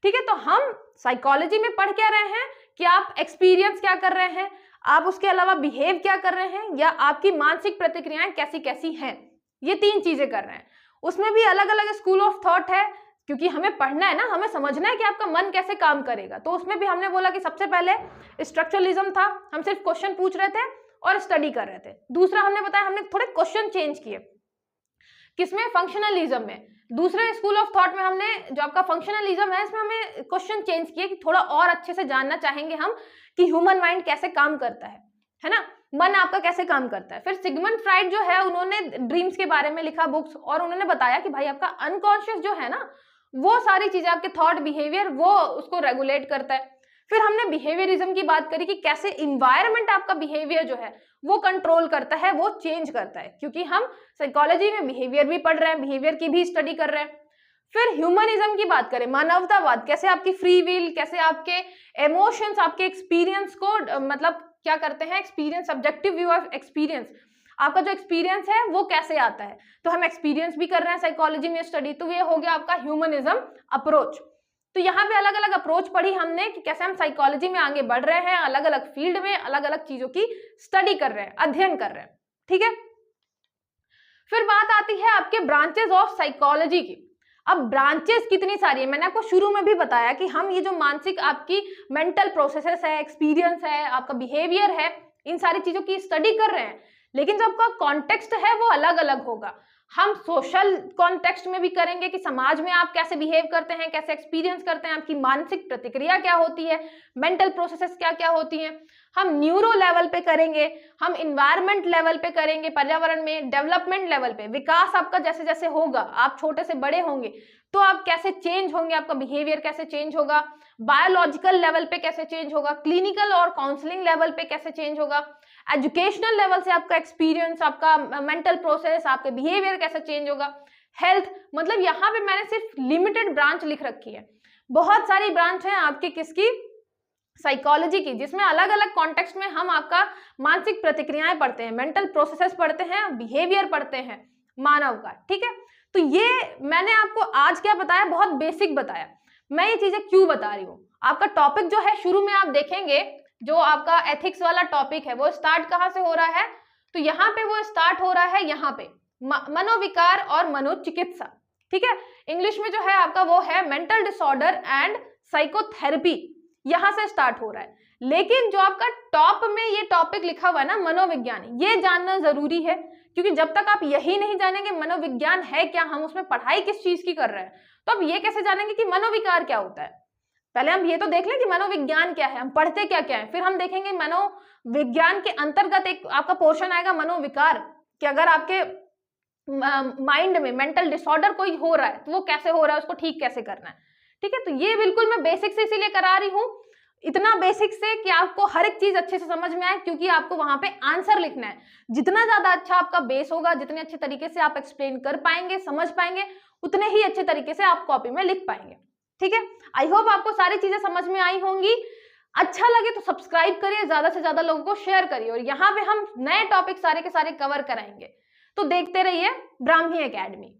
S1: ठीक है, तो हम साइकोलॉजी में पढ़ क्या रहे हैं कि आप एक्सपीरियंस क्या कर रहे हैं, आप उसके अलावा बिहेव क्या कर रहे हैं, या आपकी मानसिक प्रतिक्रियाएं कैसी कैसी हैं, ये तीन चीजें कर रहे हैं। उसमें भी अलग अलग स्कूल ऑफ थॉट है, क्योंकि हमें पढ़ना है ना, हमें समझना है कि आपका मन कैसे काम करेगा। तो उसमें भी हमने बोला कि सबसे पहले स्ट्रक्चरलिज्म था, हम सिर्फ क्वेश्चन पूछ रहे थे और स्टडी कर रहे थे। दूसरा हमने बताया, हमने थोड़े क्वेश्चन चेंज किए, किसमें, फंक्शनलिज्म में। दूसरे स्कूल ऑफ थॉट में हमने जो आपका फंक्शनलिज्म है, इसमें हमें क्वेश्चन चेंज किए कि थोड़ा और अच्छे से जानना चाहेंगे हम कि ह्यूमन माइंड कैसे काम करता है ना, मन आपका कैसे काम करता है। फिर सिगमंड फ्राइड जो है, उन्होंने ड्रीम्स के बारे में लिखा बुक्स, और उन्होंने बताया कि भाई आपका अनकॉन्शियस जो है ना, वो सारी चीजें, आपके थॉट बिहेवियर, वो उसको रेगुलेट करता है। फिर हमने बिहेवियरिज्म की बात करी कि कैसे इन्वायरमेंट आपका बिहेवियर जो है वो कंट्रोल करता है, वो चेंज करता है, क्योंकि हम साइकोलॉजी में बिहेवियर भी पढ़ रहे हैं, बिहेवियर की भी स्टडी कर रहे हैं। फिर ह्यूमनिज्म की बात करें, मानवतावाद, कैसे आपकी फ्री विल, कैसे आपके इमोशंस, आपके एक्सपीरियंस को मतलब क्या करते हैं, experience, subjective view of experience, आपका जो एक्सपीरियंस है वो कैसे आता है। तो हम एक्सपीरियंस भी कर रहे हैं साइकोलॉजी में स्टडी, तो ये हो गया आपका ह्यूमनिज्म अप्रोच। तो यहाँ पे अलग अलग अप्रोच पढ़ी हमने कि कैसे हम साइकोलॉजी में आगे बढ़ रहे हैं, अलग अलग फील्ड में अलग अलग चीजों की स्टडी कर रहे हैं, अध्ययन कर रहे हैं, ठीक है। फिर बात आती है आपके ब्रांचेस ऑफ साइकोलॉजी की। अब ब्रांचेस कितनी सारी है, मैंने आपको शुरू में भी बताया कि हम ये जो मानसिक आपकी मेंटल प्रोसेसेस है, एक्सपीरियंस है, आपका बिहेवियर है, इन सारी चीजों की स्टडी कर रहे हैं, लेकिन जो आपका कॉन्टेक्स्ट है वो अलग अलग होगा। हम सोशल कॉन्टेक्स्ट में भी करेंगे कि समाज में आप कैसे बिहेव करते हैं, कैसे एक्सपीरियंस करते हैं, आपकी मानसिक प्रतिक्रिया क्या होती है, मेंटल प्रोसेसेस क्या क्या होती हैं। हम न्यूरो लेवल पे करेंगे, हम इन्वायरमेंट लेवल पे करेंगे, पर्यावरण में, डेवलपमेंट लेवल पे, विकास आपका जैसे जैसे होगा, आप छोटे से बड़े होंगे तो आप कैसे चेंज होंगे, आपका बिहेवियर कैसे चेंज होगा, बायोलॉजिकल लेवल पे कैसे चेंज होगा, क्लिनिकल और काउंसलिंग लेवल पे कैसे चेंज होगा, एजुकेशनल लेवल से आपका एक्सपीरियंस, आपका मेंटल प्रोसेस, आपके बिहेवियर कैसे चेंज होगा, हेल्थ, मतलब यहाँ पे मैंने सिर्फ लिमिटेड ब्रांच लिख रखी है, बहुत सारी ब्रांच है आपकी किसकी, साइकोलॉजी की, जिसमें अलग अलग कॉन्टेक्स्ट में हम आपका मानसिक प्रतिक्रियाएं पढ़ते हैं, मेंटल प्रोसेसेस पढ़ते हैं, बिहेवियर पढ़ते हैं मानव का, ठीक है। तो ये मैंने आपको आज क्या बताया, बहुत बेसिक बताया। मैं ये चीजें क्यों बता रही हूँ, आपका टॉपिक जो है शुरू में आप देखेंगे, जो आपका एथिक्स वाला टॉपिक है वो स्टार्ट कहाँ से हो रहा है, तो यहाँ पे वो स्टार्ट हो रहा है, यहाँ पे मनोविकार और मनोचिकित्सा, ठीक है। इंग्लिश में जो है आपका वो है मेंटल डिसऑर्डर एंड साइकोथेरेपी, यहां से स्टार्ट हो रहा है। लेकिन जो आपका टॉप में ये टॉपिक लिखा हुआ है ना, मनोविज्ञान, ये जानना जरूरी है, क्योंकि जब तक आप यही नहीं जानेंगे मनोविज्ञान है क्या, हम उसमें पढ़ाई किस चीज की कर रहे हैं, तो आप ये कैसे जानेंगे कि मनोविकार क्या होता है। पहले हम ये तो देख लें कि मनोविज्ञान क्या है, हम पढ़ते क्या क्या है, फिर हम देखेंगे मनोविज्ञान के अंतर्गत एक आपका पोर्शन आएगा मनोविकार, कि अगर आपके माइंड में मेंटल डिसऑर्डर कोई हो रहा है तो वो कैसे हो रहा है, उसको ठीक कैसे करना है, ठीक है। तो ये बिल्कुल मैं बेसिक से इसीलिए करा रही हूँ, इतना बेसिक से कि आपको हर एक चीज अच्छे से समझ में आए, क्योंकि आपको वहां पे आंसर लिखना है। जितना ज्यादा अच्छा आपका बेस होगा, जितने अच्छे तरीके से आप एक्सप्लेन कर पाएंगे, समझ पाएंगे, उतने ही अच्छे तरीके से आप कॉपी में लिख पाएंगे, ठीक है। आई होप आपको सारी चीजें समझ में आई होंगी। अच्छा लगे तो सब्सक्राइब करिए, ज्यादा से ज्यादा लोगों को शेयर करिए, और यहाँ पे हम नए टॉपिक सारे के सारे कवर कराएंगे। तो देखते रहिए ब्राह्मी एकेडमी।